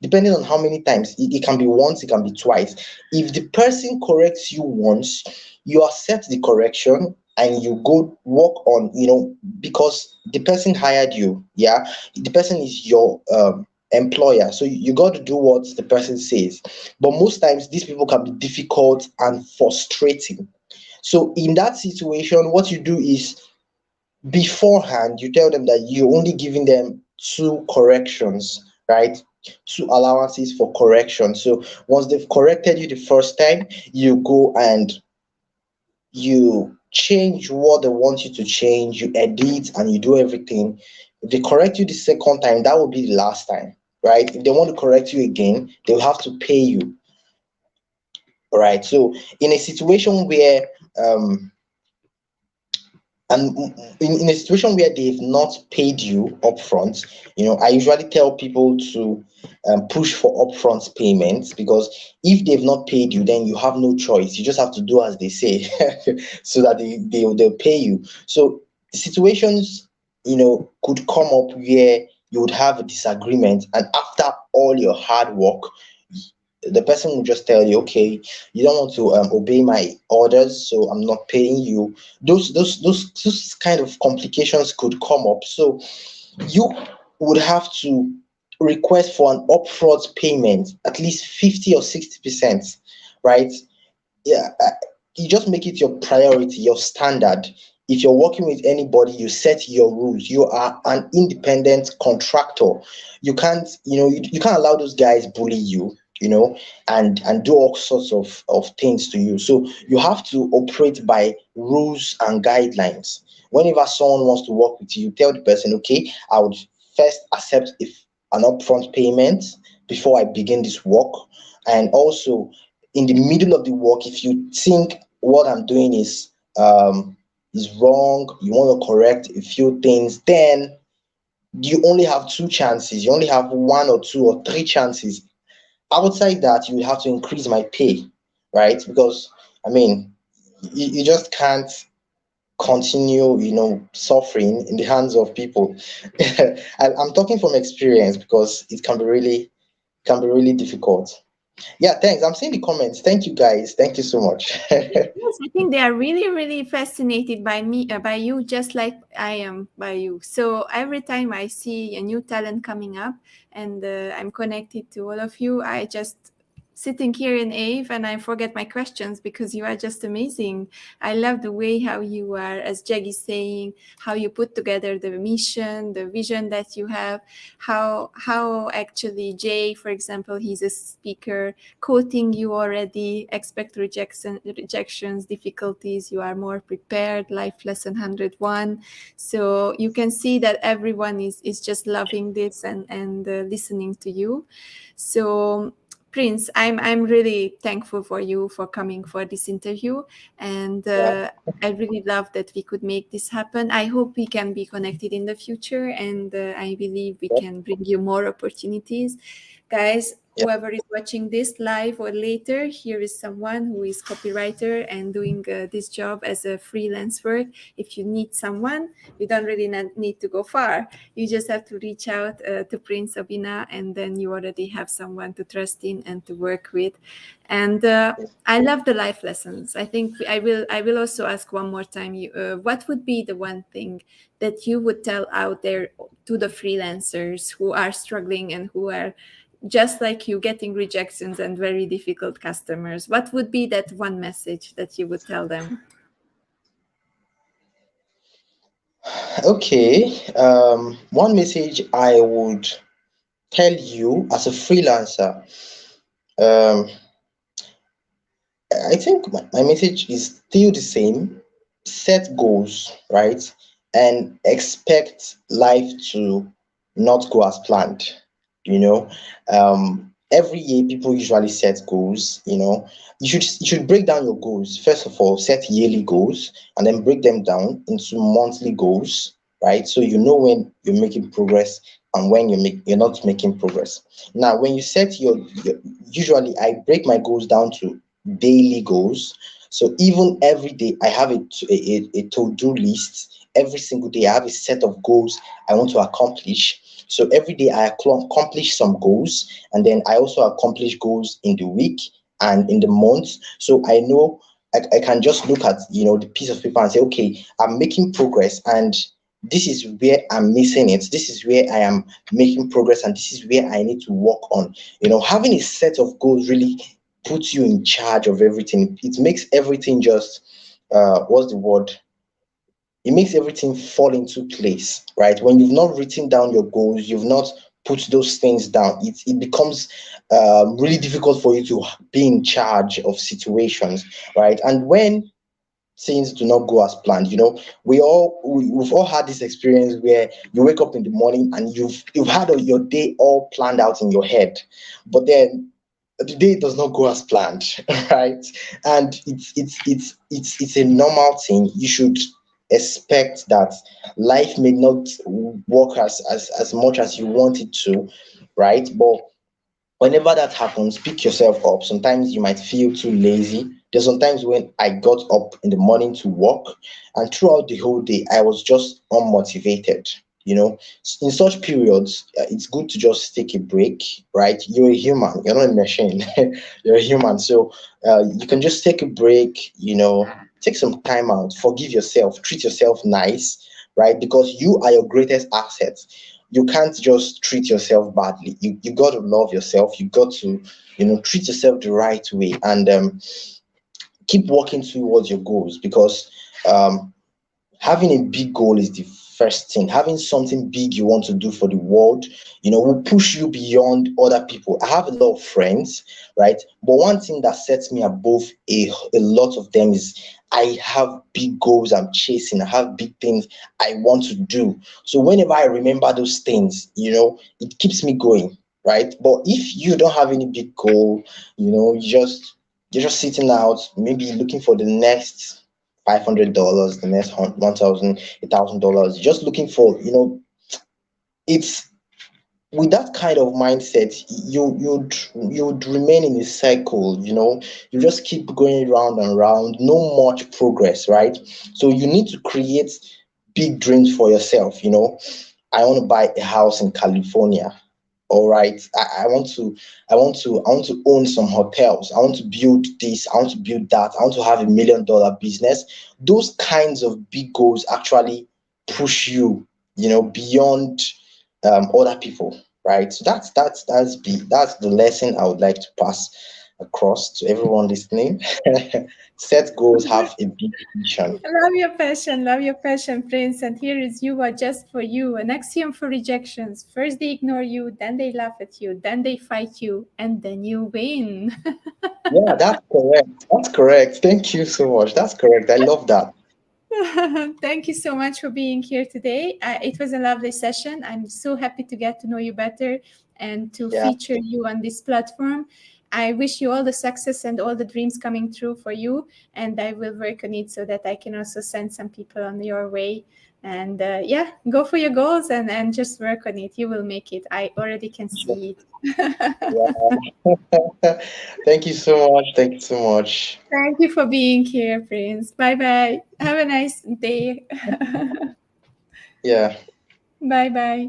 depending on how many times. It can be once, it can be twice. If the person corrects you once, you accept the correction and you go work on, because the person hired you. Yeah, the person is your employer, so you got to do what the person says. But most times these people can be difficult and frustrating. So in that situation, what you do is, beforehand you tell them that you're only giving them 2 corrections, right? 2 allowances for correction. So once they've corrected you the first time, you go and you change what they want you to change, you edit and you do everything. If they correct you the second time, that will be the last time, right? If they want to correct you again, they'll have to pay you. All right. So in a situation where and in a situation where they've not paid you upfront, I usually tell people to push for upfront payments, because if they've not paid you, then you have no choice. You just have to do as they say, so that they'll pay you. So situations, could come up where you would have a disagreement, and after all your hard work, the person will just tell you, okay, you don't want to obey my orders, so I'm not paying you. Those kind of complications could come up. So you would have to request for an upfront payment, at least 50 or 60%, right? Yeah, you just make it your priority, your standard. If you're working with anybody, you set your rules. You are an independent contractor. You can't, you can't allow those guys bully you, and do all sorts of things to you. So you have to operate by rules and guidelines. Whenever someone wants to work with you, you tell the person, okay, I would first accept if an upfront payment before I begin this work. And also, in the middle of the work, if you think what I'm doing is wrong, you want to correct a few things, then you only have 2 chances. You only have 1 or 2 or 3 chances. Outside that, you will have to increase my pay, right? Because I mean, you just can't continue, suffering in the hands of people. I'm talking from experience, because it can be really difficult. Yeah, thanks. I'm seeing the comments. Thank you, guys. Thank you so much. Yes, I think they are really, really fascinated by me, by you, just like I am by you. So every time I see a new talent coming up and I'm connected to all of you, I just sitting here in Ave and I forget my questions because you are just amazing. I love the way how you are, as Jag is saying, how you put together the mission, the vision that you have, how actually Jay, for example, he's a speaker, quoting you already, expect rejections, difficulties, you are more prepared, life lesson 101. So you can see that everyone is just loving this and listening to you. So Prince, I'm really thankful for you for coming for this interview, and Yeah, I really love that we could make this happen. I hope we can be connected in the future, and I believe we yeah, can bring you more opportunities. Guys, yeah. whoever is watching this live or later, here is someone who is copywriter and doing this job as a freelance work. If you need someone, you don't really need to go far. You just have to reach out to Prince Obina, and then you already have someone to trust in and to work with. And I love the life lessons. I think I will also ask one more time. What would be the one thing that you would tell out there to the freelancers who are struggling and who are just like you, getting rejections and very difficult customers? What would be that one message that you would tell them? Okay. One message I would tell you as a freelancer. Um, I think my message is still the same. Set goals, right? And expect life to not go as planned. You know, every year people usually set goals. You should break down your goals. First of all, set yearly goals and then break them down into monthly goals, right? So you know when you're making progress and when you're not making progress. Now when you set your usually I break my goals down to daily goals. So even every day I have a to-do list. Every single day I have a set of goals I want to accomplish. So every day I accomplish some goals, and then I also accomplish goals in the week and in the month. So I know I can just look at the piece of paper and say, okay, I'm making progress, and this is where I'm missing it. This is where I am making progress, and this is where I need to work on. Having a set of goals really puts you in charge of everything. It makes everything just what's the word? It makes everything fall into place, right? When you've not written down your goals, you've not put those things down, it becomes really difficult for you to be in charge of situations, right? And when things do not go as planned, we've all had this experience where you wake up in the morning and you've had your day all planned out in your head, but then the day does not go as planned, right? And it's a normal thing. You should expect that life may not work as much as you want it to, right? But whenever that happens, pick yourself up. Sometimes you might feel too lazy. There's sometimes when I got up in the morning to work, and throughout the whole day, I was just unmotivated. In such periods, it's good to just take a break, right? You're a human, you're not a machine. You're a human. So you can just take a break, take some time out, forgive yourself, treat yourself nice, right? Because you are your greatest asset. You can't just treat yourself badly. You got to love yourself. You got to treat yourself the right way, and keep working towards your goals, because um having a big goal is the first thing. Having something big you want to do for the world, will push you beyond other people. I have a lot of friends, right? But one thing that sets me above a lot of them is I have big goals I'm chasing. I have big things I want to do. So whenever I remember those things, it keeps me going, right? But if you don't have any big goal, you're just sitting out, maybe looking for the next $500, the next 1,000, $1,000, just looking for, it's with that kind of mindset, you'd remain in a cycle. You just keep going round and round, no much progress, right? So you need to create big dreams for yourself. I want to buy a house in California. All right. I want to own some hotels. I want to build this. I want to build that. I want to have $1 million business. Those kinds of big goals actually push you, beyond other people, right? So that's the lesson I would like to pass across to everyone listening. Set goals, have a big vision. Love your passion, Prince. And here is you are just for you. An axiom for rejections. First they ignore you, then they laugh at you, then they fight you, and then you win. Yeah, that's correct. That's correct. Thank you so much. That's correct. I love that. Thank you so much for being here today. It was a lovely session. I'm so happy to get to know you better and to Yeah. feature you on this platform. I wish you all the success and all the dreams coming true for you. And I will work on it so that I can also send some people on your way. And yeah, go for your goals and just work on it. You will make it. I already can see it. Yeah. Thank you so much. Thank you so much. Thank you for being here, Prince. Bye bye. Have a nice day. Yeah. Bye bye.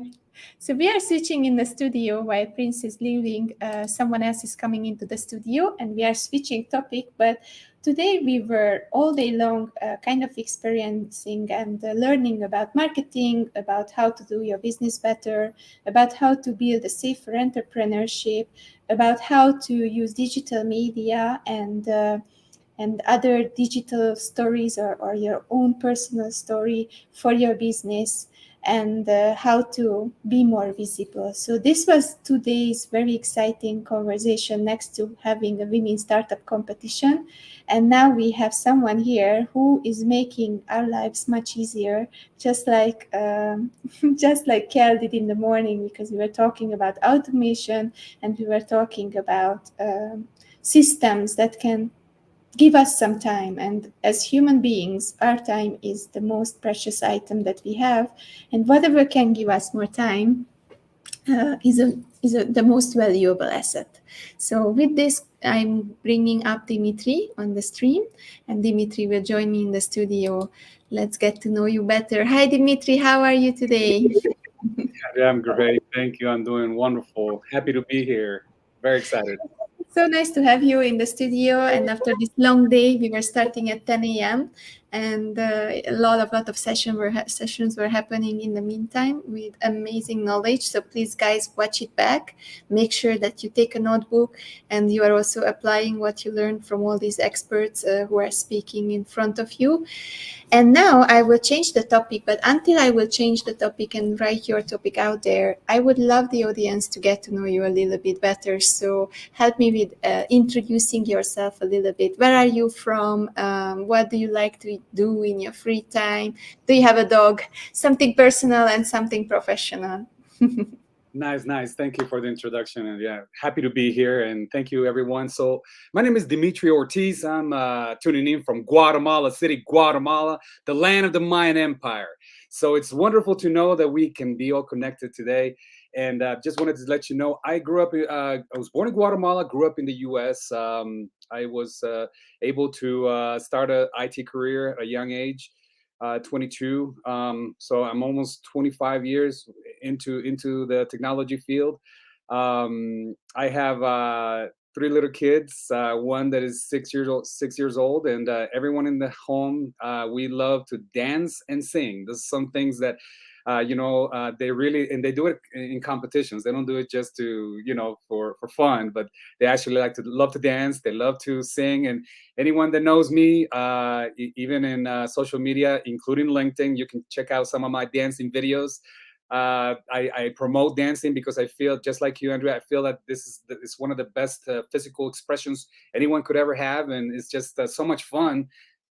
So we are switching in the studio while Prince is leaving. Someone else is coming into the studio, and we are switching topic. But today we were all day long kind of experiencing and learning about marketing, about how to do your business better, about how to build a safer entrepreneurship, about how to use digital media and and other digital stories, or your own personal story for your business, and how to be more visible. So this was today's very exciting conversation next to having a women startup competition. And now we have someone here who is making our lives much easier, just like just like Kel did in the morning, because we were talking about automation, and we were talking about systems that can give us some time. And as human beings, our time is the most precious item that we have, and whatever can give us more time is the most valuable asset. So with this, I'm bringing up Dimitry on the stream, and Dimitry will join me in the studio. Let's get to know you better. Hi, Dimitry. How are you today? Yeah, I'm great. Thank you. I'm doing wonderful. Happy to be here. Very excited. So nice to have you in the studio. And after this long day, we were starting at 10 a.m. and a lot of sessions were happening in the meantime with amazing knowledge. So please, guys, watch it back. Make sure that you take a notebook and you are also applying what you learned from all these experts who are speaking in front of you. And now I will change the topic, but until I will change the topic and write your topic out there, I would love the audience to get to know you a little bit better. So help me with introducing yourself a little bit. Where are you from? What do you like to do in your free time? Do you have a dog? Something personal and something professional. Nice, nice. Thank you for the introduction. And yeah, happy to be here. And thank you, everyone. So, my name is Dimitry Ortiz. I'm tuning in from Guatemala City, Guatemala, the land of the Mayan Empire. So, it's wonderful to know that we can be all connected today. And just wanted to let you know, I grew up, I was born in Guatemala, grew up in the US. I was able to start an IT career at a young age. 22. So I'm almost 25 years into the technology field. I have three little kids. One that is 6 years old, and everyone in the home. We love to dance and sing. There's some things that. They really, and they do it in competitions. They don't do it just to, for fun, but they actually love to dance. They love to sing. And anyone that knows me, even in social media, including LinkedIn, you can check out some of my dancing videos. I promote dancing because I feel, just like you, Andrea, I feel that it's one of the best physical expressions anyone could ever have, and it's just so much fun.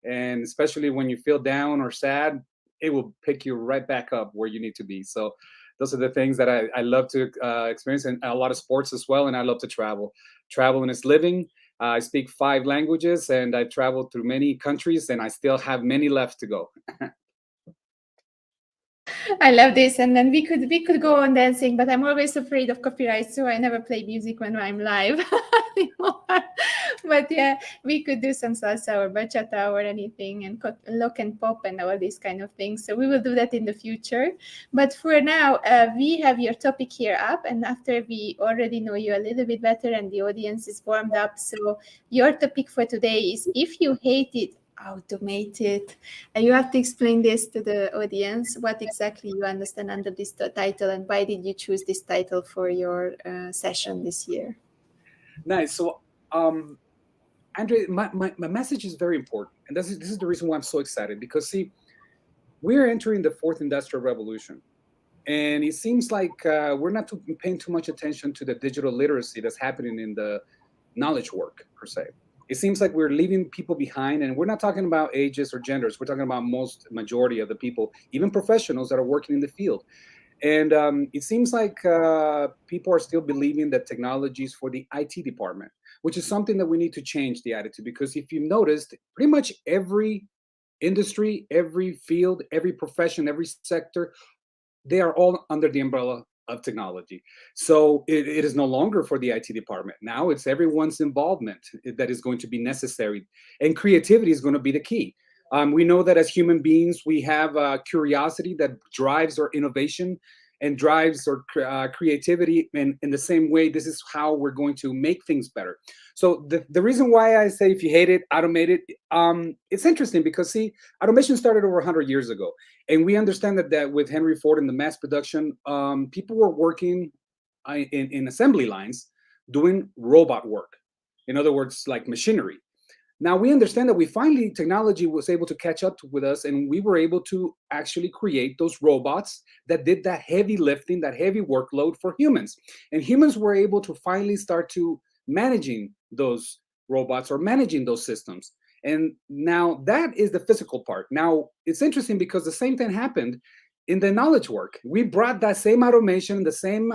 And especially when you feel down or sad, it will pick you right back up where you need to be. So those are the things that I love to experience, and a lot of sports as well. And I love to travel. Traveling is living. I speak 5 languages, and I've traveled through many countries, and I still have many left to go. I love this, and then we could go on dancing, but I'm always afraid of copyright, so I never play music when I'm live anymore. But yeah, we could do some salsa or bachata or anything, and lock and pop and all these kind of things. So we will do that in the future. But for now, we have your topic here up, and after we already know you a little bit better and the audience is warmed up, so your topic for today is, if you hate it, automate it. And you have to explain this to the audience, what exactly you understand under this title, and why did you choose this title for your session this year? Nice. So, Andre, my message is very important. And this is the reason why I'm so excited, because, see, we're entering the fourth industrial revolution. And it seems like we're not paying too much attention to the digital literacy that's happening in the knowledge work, per se. It seems like we're leaving people behind, and we're not talking about ages or genders. We're talking about majority of the people, even professionals that are working in the field. And it seems like people are still believing that technology is for the IT department, which is something that we need to change the attitude. Because if you've noticed, pretty much every industry, every field, every profession, every sector, they are all under the umbrella of technology. So it is no longer for the IT department. Now it's everyone's involvement that is going to be necessary. And creativity is going to be the key. We know that as human beings, we have curiosity that drives our innovation and drives our creativity. And in the same way, this is how we're going to make things better. So the reason why I say, if you hate it, automate it, it's interesting because, see, automation started over 100 years ago. And we understand that with Henry Ford and the mass production, people were working in assembly lines doing robot work. In other words, like machinery. Now we understand that we finally, technology was able to catch up with us, and we were able to actually create those robots that did that heavy lifting, that heavy workload for humans. And humans were able to finally start to managing those robots or managing those systems. And now that is the physical part. Now it's interesting because the same thing happened in the knowledge work. We brought that same automation, the same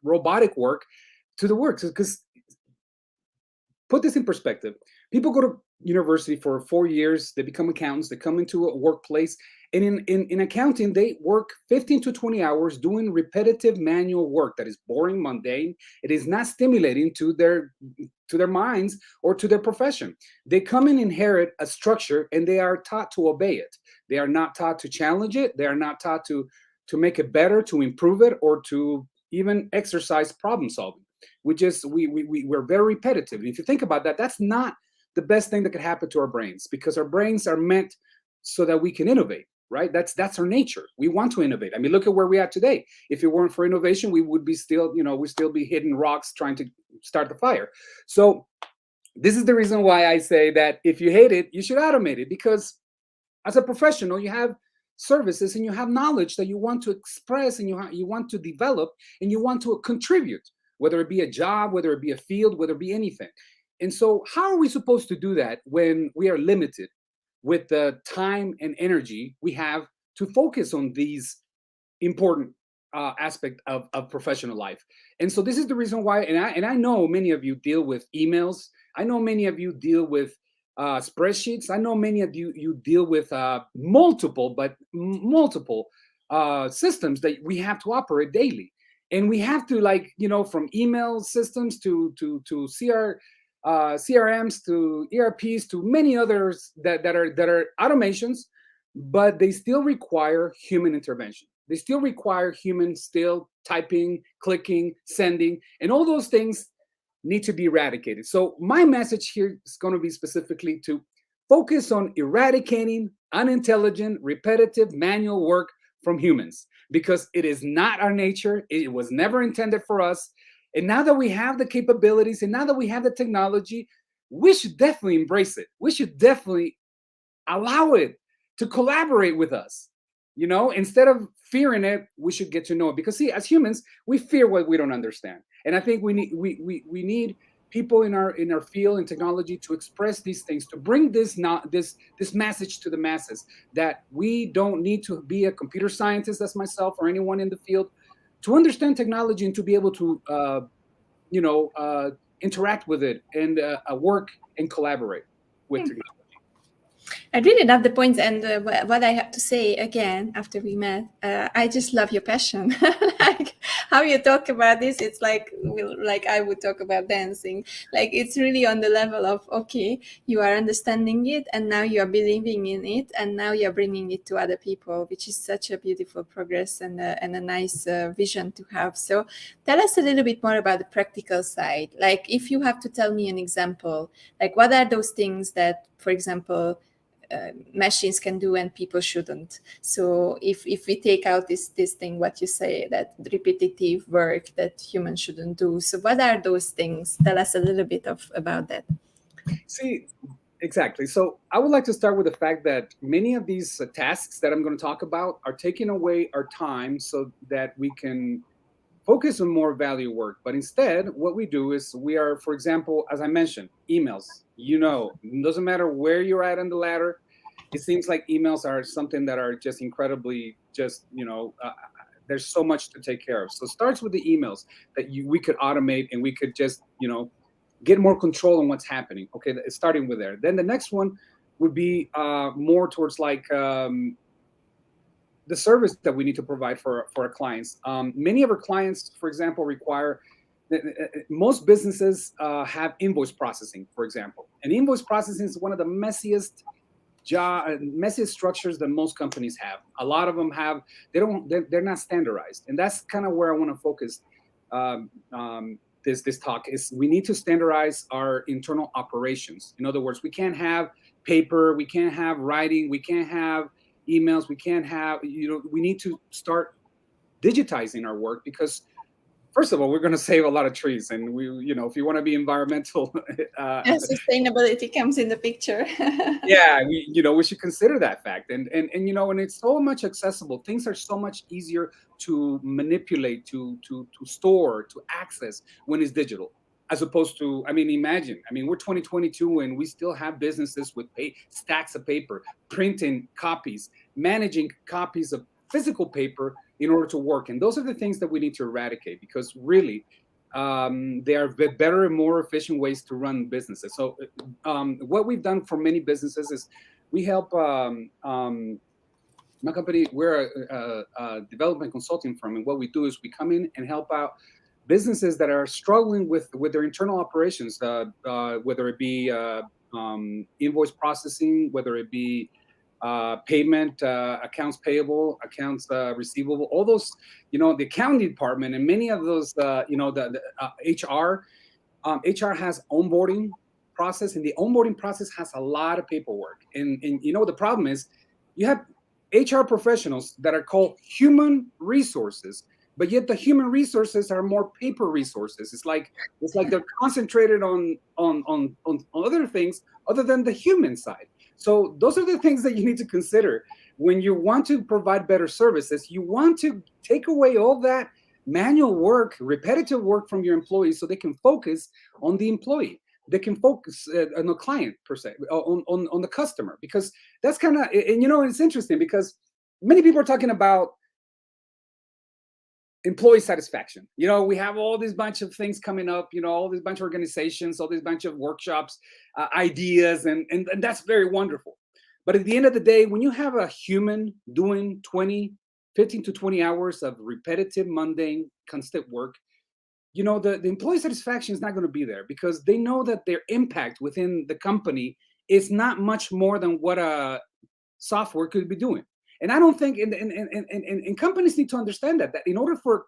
robotic work to the work. Because put this in perspective, people go to university for 4 years, they become accountants, they come into a workplace, and in accounting, they work 15 to 20 hours doing repetitive manual work that is boring, mundane. It is not stimulating to their minds or to their profession. They come and inherit a structure, and they are taught to obey it. They are not taught to challenge it. They are not taught to make it better, to improve it, or to even exercise problem solving. We're very repetitive. And if you think about that, that's not the best thing that could happen to our brains, because our brains are meant so that we can innovate, right? That's our nature. We want to innovate. I mean, look at where we're at today. If it weren't for innovation, we would be still, we'd still be hitting rocks trying to start the fire. So this is the reason why I say that if you hate it, you should automate it, because as a professional, you have services and you have knowledge that you want to express, and you want to develop, and you want to contribute, whether it be a job, whether it be a field, whether it be anything. And so how are we supposed to do that when we are limited with the time and energy we have to focus on these important aspect of professional life? And so this is the reason why, and I know many of you deal with emails. I know many of you deal with spreadsheets. I know many of you deal with multiple systems that we have to operate daily. And we have to, from email systems to CRMs to ERPs to many others that are automations, but they still require human intervention. They still require humans still typing, clicking, sending, and all those things need to be eradicated. So my message here is going to be specifically to focus on eradicating unintelligent, repetitive, manual work from humans, because it is not our nature. It was never intended for us. And now that we have the capabilities, and now that we have the technology, we should definitely embrace it. We should definitely allow it to collaborate with us. Instead of fearing it, we should get to know it. Because see, as humans, we fear what we don't understand. And I think we need people in our field in technology to express these things, to bring this message to the masses, that we don't need to be a computer scientist as myself or anyone in the field to understand technology and to be able to interact with it and work and collaborate with technology. I really love the points, and what I have to say again after we met, I just love your passion. Like how you talk about this, it's like I would talk about dancing. Like it's really on the level of, okay, you are understanding it, and now you are believing in it, and now you are bringing it to other people, which is such a beautiful progress and a nice vision to have. So tell us a little bit more about the practical side. Like if you have to tell me an example, like what are those things that, for example, machines can do and people shouldn't. So if we take out this thing, what you say, that repetitive work that humans shouldn't do. So what are those things? Tell us a little bit about that. See, exactly. So I would like to start with the fact that many of these tasks that I'm going to talk about are taking away our time so that we can focus on more value work. But instead, what we do is we are, for example, as I mentioned, emails. It doesn't matter where you're at on the ladder. It seems like emails are something that are just incredibly, there's so much to take care of. So it starts with the emails that we could automate, and we could just, get more control on what's happening. Okay, starting with there. Then the next one would be more towards the service that we need to provide for our clients. Many of our clients, for example, require, most businesses have invoice processing, for example. And invoice processing is one of the messiest structures that most companies have. A lot of them have, they're not standardized. And that's kind of where I want to focus this talk is we need to standardize our internal operations. In other words, we can't have paper, we can't have writing, we can't have emails, we can't have, we need to start digitizing our work, because first of all, we're going to save a lot of trees, and if you want to be environmental, sustainability comes in the picture. yeah, we should consider that fact, and it's so much accessible. Things are so much easier to manipulate, to store, to access when it's digital, as opposed to, imagine, we're 2022 and we still have businesses with stacks of paper, printing copies, managing copies of physical paper in order to work. And those are the things that we need to eradicate, because really there are better and more efficient ways to run businesses. So what we've done for many businesses is we help my company. We're a development consulting firm, and what we do is we come in and help out businesses that are struggling with their internal operations, whether it be invoice processing, whether it be payment, accounts payable, accounts receivable, all those, the accounting department, and many of those, the HR. HR has onboarding process, and the onboarding process has a lot of paperwork. And the problem is, you have HR professionals that are called human resources, but yet the human resources are more paper resources. It's like they're concentrated on other things other than the human side. So those are the things that you need to consider when you want to provide better services. You want to take away all that manual work, repetitive work from your employees, so they can focus on the employee. They can focus on the client per se, on the customer, because that's kind of, and it's interesting because many people are talking about employee satisfaction. We have all this bunch of things coming up, all this bunch of organizations, all this bunch of workshops, ideas, and that's very wonderful. But at the end of the day, when you have a human doing 15 to 20 hours of repetitive, mundane, constant work, the employee satisfaction is not going to be there, because they know that their impact within the company is not much more than what a software could be doing. And I don't think, and companies need to understand that in order for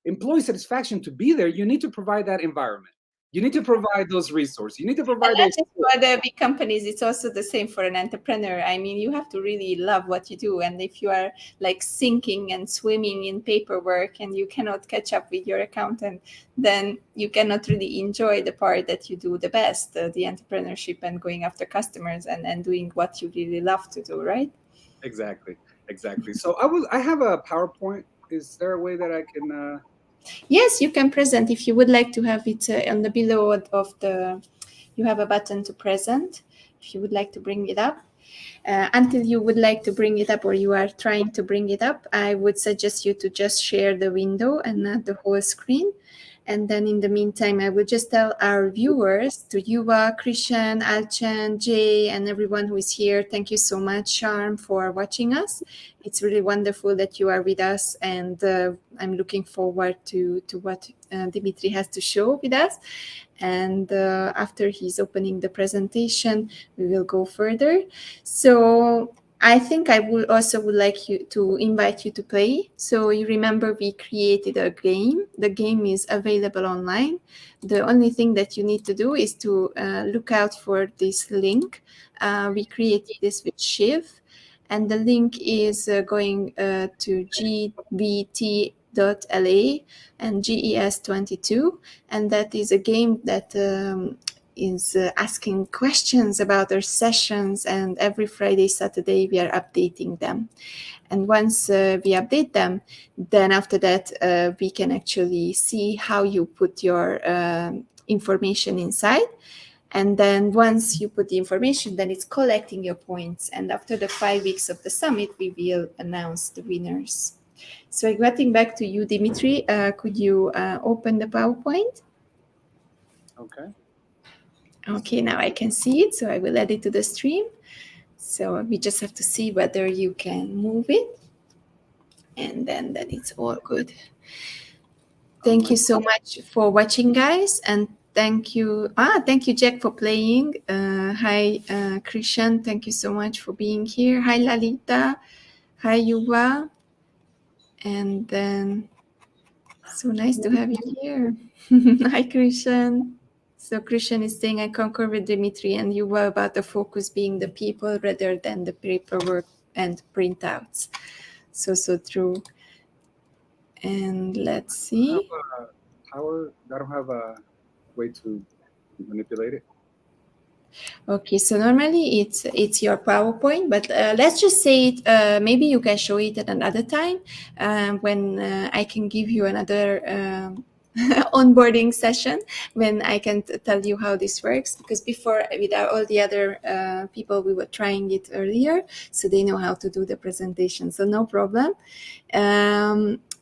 employee satisfaction to be there, you need to provide that environment. You need to provide those resources. You need to provide those. For the big companies, it's also the same for an entrepreneur. You have to really love what you do. And if you are like sinking and swimming in paperwork and you cannot catch up with your accountant, then you cannot really enjoy the part that you do the best, the entrepreneurship and going after customers and doing what you really love to do, right? Exactly. So I have a PowerPoint. Is there a way that I can? Yes, you can present if you would like to have it on the below of the. You have a button to present. If you would like to bring it up, until you would like to bring it up or you are trying to bring it up, I would suggest you to just share the window and not the whole screen. And then in the meantime, I will just tell our viewers, to Yuva, Christian, Alchan, Jay, and everyone who is here, thank you so much, Charm, for watching us. It's really wonderful that you are with us, and I'm looking forward to what Dimitry has to show with us. And after he's opening the presentation, we will go further. So I think I would like you to invite you to play. So you remember we created a game. The game is available online. The only thing that you need to do is to look out for this link. We created this with Shiv, and the link is going to gbt.la and GES22, and that is a game that is asking questions about our sessions, and every Friday, Saturday we are updating them. And once we update them, then after that we can actually see how you put your information inside. And then once you put the information, then it's collecting your points. And after the 5 weeks of the summit, we will announce the winners. So getting back to you, Dimitry, could you open the PowerPoint? Okay, now I can see it, so I will add it to the stream. So we just have to see whether you can move it. And then it's all good. Thank you so much for watching, guys. And thank you, Jack, for playing. Hi, Christian, thank you so much for being here. Hi, Lalita. Hi, Yuva. And then, so nice to have you here. Hi, Christian. So Christian is saying, I concur with Dimitry and Yuva about the focus being the people rather than the paperwork and printouts. So true. And let's see. power. I don't have a way to manipulate it. Okay, so normally it's your PowerPoint, but let's just say it. Maybe you can show it at another time when I can give you another onboarding session when I can tell you how this works. Because before, with all the other people, we were trying it earlier, so they know how to do the presentation. So no problem.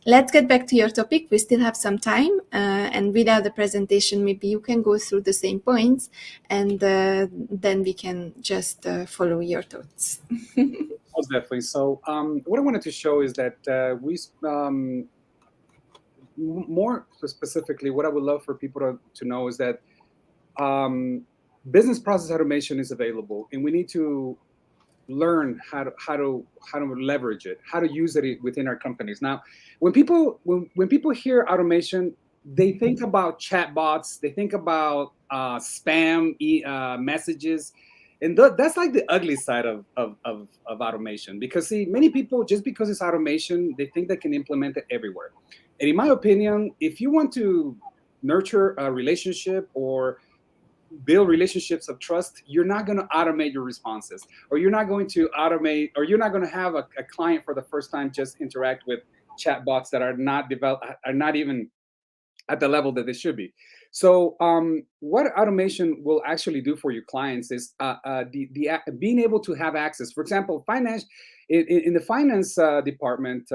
Let's get back to your topic. We still have some time, and without the presentation, maybe you can go through the same points, and then we can just follow your thoughts. Most definitely. So what I wanted to show is that more specifically, what I would love for people to know is that business process automation is available, and we need to learn how to leverage it, how to use it within our companies. Now, when people hear automation, they think about chatbots, they think about spam messages, and that's like the ugly side of automation. Because see, many people, just because it's automation, they think they can implement it everywhere. And in my opinion, if you want to nurture a relationship or build relationships of trust, you're not going to automate your responses, or you're not going to have a client for the first time just interact with chatbots that are not developed, are not even at the level that they should be. So what automation will actually do for your clients is being able to have access. For example, finance in the finance department.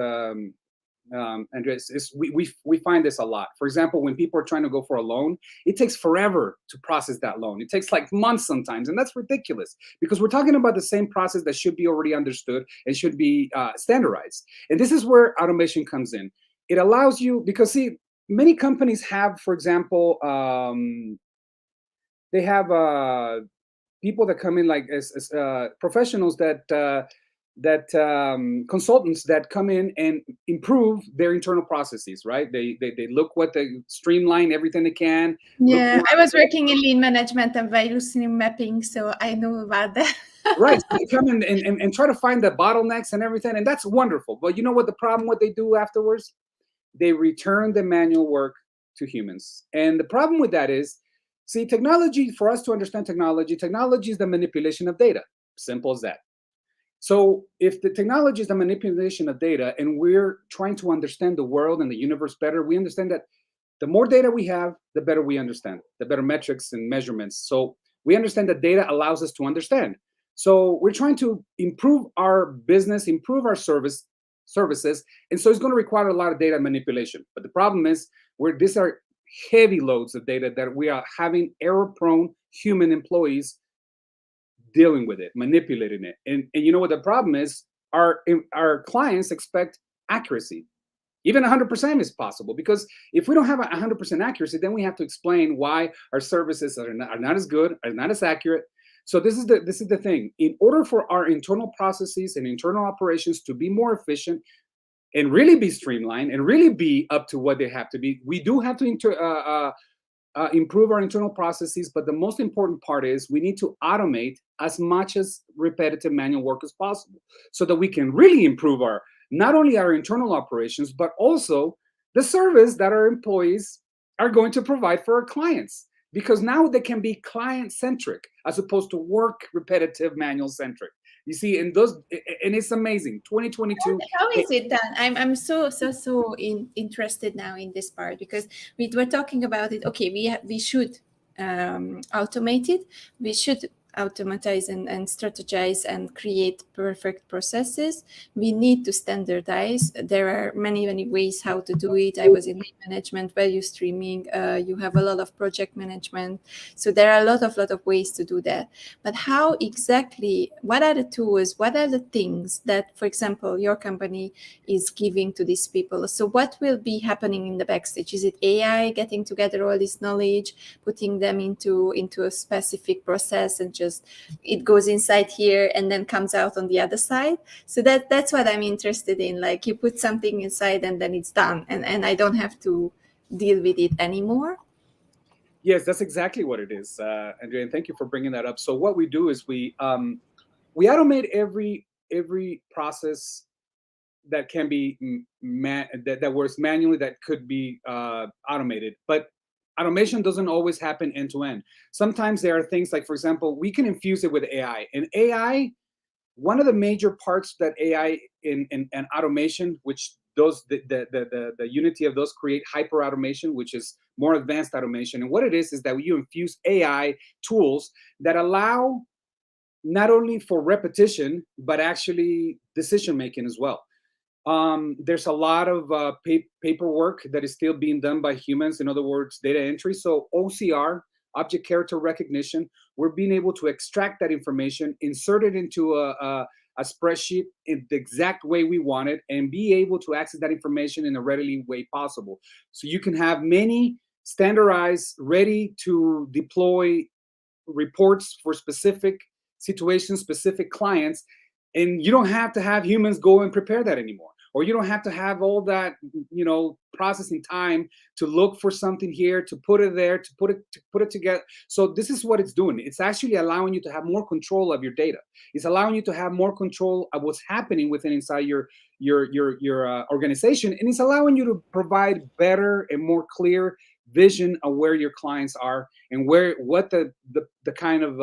Andres, we find this a lot. For example, when people are trying to go for a loan, it takes forever to process that loan. It takes like months sometimes, and that's ridiculous because we're talking about the same process that should be already understood and should be standardized. And this is where automation comes in. It allows you, because see, many companies have, for example, they have people that come in like as professionals consultants that come in and improve their internal processes, right? They look what they streamline everything they can. Yeah, I was working in lean management and value stream mapping, so I know about that. Right, so they come in and try to find the bottlenecks and everything, and that's wonderful. But you know what the problem, what they do afterwards? They return the manual work to humans. And the problem with that is, see, technology, for us to understand technology is the manipulation of data. Simple as that. So if the technology is the manipulation of data and we're trying to understand the world and the universe better, we understand that the more data we have, the better we understand, the better metrics and measurements. So we understand that data allows us to understand. So we're trying to improve our business, improve our services. And so it's going to require a lot of data manipulation. But the problem is these are heavy loads of data that we are having error-prone human employees dealing with it, manipulating it. And you know what the problem is? Our clients expect accuracy. Even 100% is possible, because if we don't have 100% accuracy, then we have to explain why our services are not as good, are not as accurate. So this is the thing. In order for our internal processes and internal operations to be more efficient and really be streamlined and really be up to what they have to be, we do have to improve our internal processes. But the most important part is we need to automate as much as repetitive manual work as possible, so that we can really improve not only our internal operations, but also the service that our employees are going to provide for our clients. Because now they can be client-centric as opposed to work repetitive manual-centric. You see, and it's amazing. 2022. How is it done? I'm so interested now in this part, because we were talking about it. Okay, we should automate it. We should automatize and strategize and create perfect processes. We need to standardize. There are many ways how to do it. I was in management, value streaming. You have a lot of project management. So there are a lot of ways to do that. But how exactly, what are the tools? What are the things that, for example, your company is giving to these people? So what will be happening in the backstage? Is it AI getting together all this knowledge, putting them into a specific process, and just it goes inside here and then comes out on the other side? So that's what I'm interested in. Like, you put something inside and then it's done, and I don't have to deal with it anymore. Yes, that's exactly what it is, Andrea, and thank you for bringing that up. So what we do is we automate every process that can be that works manually that could be automated. But automation doesn't always happen end to end. Sometimes there are things like, for example, we can infuse it with AI. And AI, one of the major parts that AI in automation, which those the unity of those create hyper automation, which is more advanced automation. And what it is that you infuse AI tools that allow not only for repetition, but actually decision making as well. There's a lot of paperwork that is still being done by humans. In other words, data entry. So OCR, object character recognition, we're being able to extract that information, insert it into a spreadsheet in the exact way we want it, and be able to access that information in a readily way possible. So you can have many standardized, ready to deploy reports for specific situations, specific clients, and you don't have to have humans go and prepare that anymore, or you don't have to have all that processing time to look for something here, to put it there, to put it together. So this is what it's doing. It's actually allowing you to have more control of your data. It's allowing you to have more control of what's happening within inside your organization, and it's allowing you to provide better and more clear vision of where your clients are and what the kind of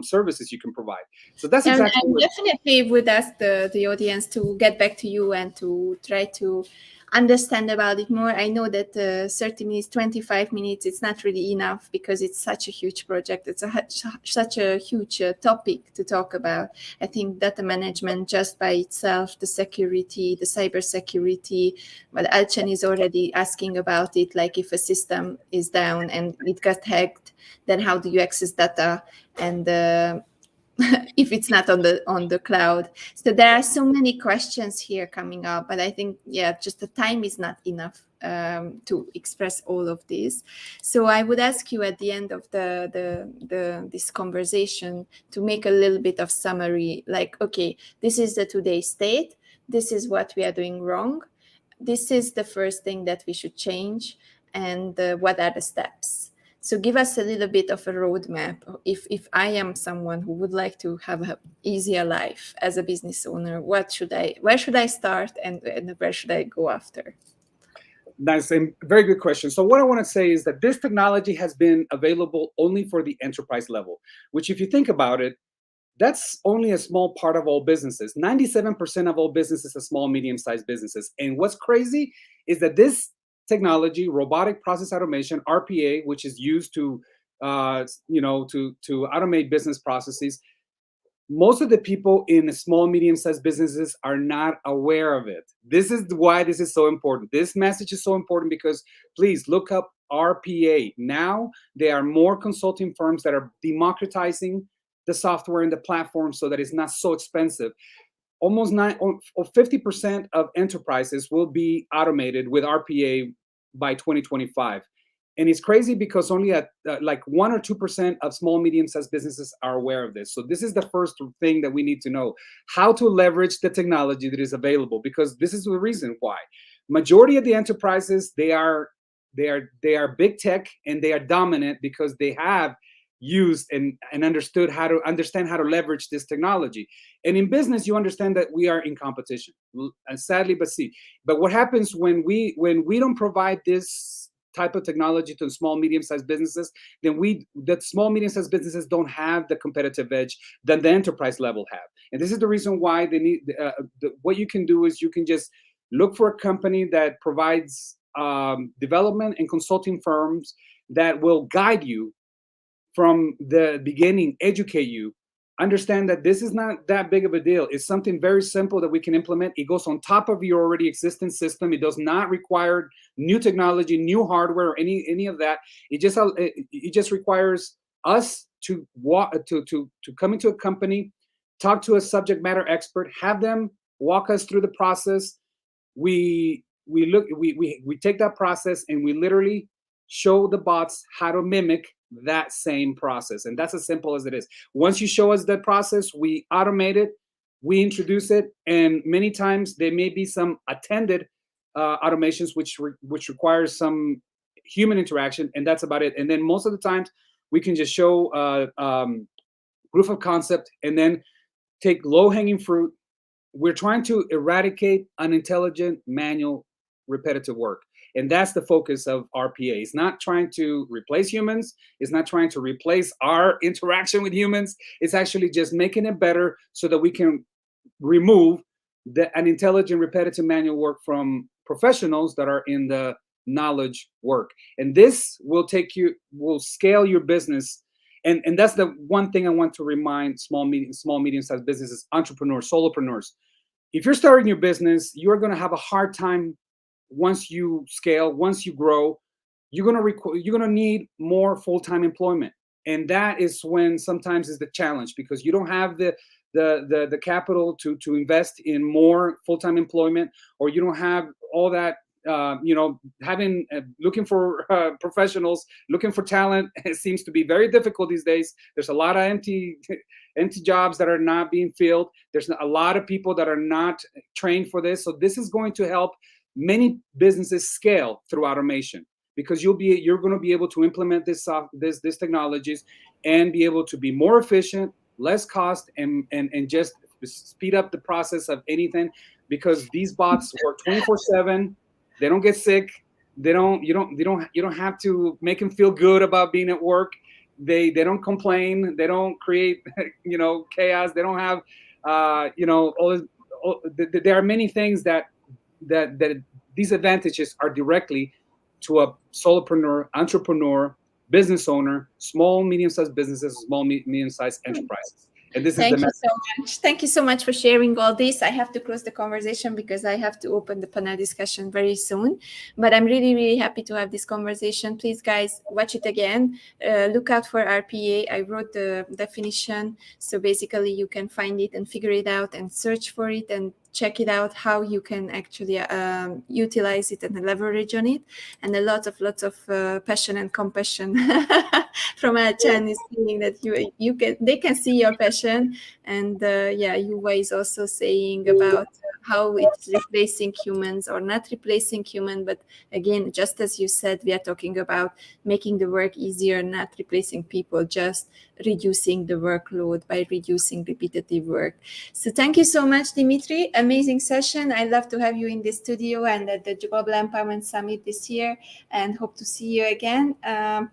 services you can provide. So that's exactly. And definitely would ask the audience to get back to you and to try to understand about it more. I know that 30 minutes, 25 minutes, it's not really enough because it's such a huge project. It's such a huge topic to talk about. I think data management just by itself, the security, the cyber security, but Alchen is already asking about it, like if a system is down and it got hacked, then how do you access data? And if it's not on the cloud. So there are so many questions here coming up, but I think, just the time is not enough to express all of this. So I would ask you at the end of this conversation to make a little bit of summary, like, okay, this is the today's state. This is what we are doing wrong. This is the first thing that we should change. And what are the steps? So give us a little bit of a roadmap. If I am someone who would like to have an easier life as a business owner, where should I start and where should I go after? Nice and very good question. So what I want to say is that this technology has been available only for the enterprise level, which if you think about it, that's only a small part of all businesses. 97% of all businesses are small, medium-sized businesses. And what's crazy is that this technology, robotic process automation, RPA, which is used to automate business processes, most of the people in small, medium-sized businesses are not aware of it. This is why this is so important. This message is so important because please look up RPA. Now there are more consulting firms that are democratizing the software and the platform so that it's not so expensive. Almost 50% of enterprises will be automated with RPA by 2025. And it's crazy because only at like 1 or 2% of small, medium-sized businesses are aware of this. So this is the first thing that we need to know, how to leverage the technology that is available, because this is the reason why. Majority of the enterprises, they are big tech and they are dominant because they have used and understand how to leverage this technology. And in business, you understand that we are in competition, sadly, but what happens when we don't provide this type of technology to small, medium-sized businesses, then the small, medium-sized businesses don't have the competitive edge that the enterprise level have. And this is the reason why they need, what you can do is you can just look for a company that provides development and consulting firms that will guide you from the beginning, educate you, understand that this is not that big of a deal. It's something very simple that we can implement. It goes on top of your already existing system. It does not require new technology, new hardware, or any of that. It just requires us to come into a company, talk to a subject matter expert, have them walk us through the process. We take that process and we literally show the bots how to mimic that same process. And that's as simple as it is. Once you show us that process, we automate it, we introduce it, and many times there may be some attended automations which requires some human interaction, and that's about it. And then most of the times we can just show proof of concept and then take low-hanging fruit, we're trying to eradicate unintelligent, manual, repetitive work. And that's the focus of RPA. It's not trying to replace humans. It's not trying to replace our interaction with humans. It's actually just making it better so that we can remove the unintelligent, repetitive manual work from professionals that are in the knowledge work. And this will scale your business. And that's the one thing I want to remind small, medium-sized businesses, entrepreneurs, solopreneurs. If you're starting your business, you're going to have a hard time once you scale, once you grow. You're going to need more full-time employment, and that is when sometimes is the challenge, because you don't have the capital to invest in more full-time employment, or you don't have all that. Looking for professionals, looking for talent, it seems to be very difficult these days. There's a lot of empty jobs that are not being filled. There's a lot of people that are not trained for this. So this is going to help many businesses scale through automation, because you're going to be able to implement this technologies and be able to be more efficient, less cost, and just speed up the process of anything, because these bots work 24/7. They don't get sick. You don't have to make them feel good about being at work. They don't complain. They don't create chaos. They don't have there are many things that these advantages are directly to a solopreneur, entrepreneur, business owner, small, medium-sized businesses, small, medium-sized enterprises. And this Thank is the you so much. Thank you so much for sharing all this. I have to close the conversation because I have to open the panel discussion very soon. But I'm really, really happy to have this conversation. Please, guys, watch it again. Look out for RPA. I wrote the definition. So basically, you can find it and figure it out and search for it and check it out, how you can actually utilize it and leverage on it. And lots of passion and compassion from Chan is saying that they can see your passion. And Yuva is also saying about how it's replacing humans or not replacing human. But again, just as you said, we are talking about making the work easier, not replacing people, just reducing the workload by reducing repetitive work. So thank you so much, Dimitry. Amazing session. I love to have you in the studio and at the Global Empowerment Summit this year, and hope to see you again.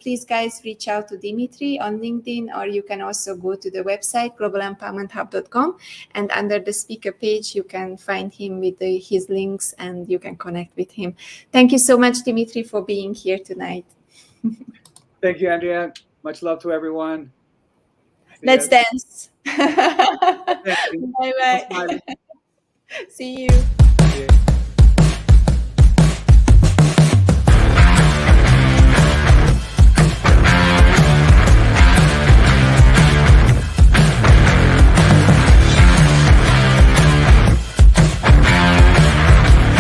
Please, guys, reach out to Dimitry on LinkedIn, or you can also go to the website globalempowermenthub.com, and under the speaker page you can find him with his links, and you can connect with him. Thank you so much, Dimitry, for being here tonight. Thank you, Andrea. Much love to everyone. Let's dance. Bye. Bye. See you.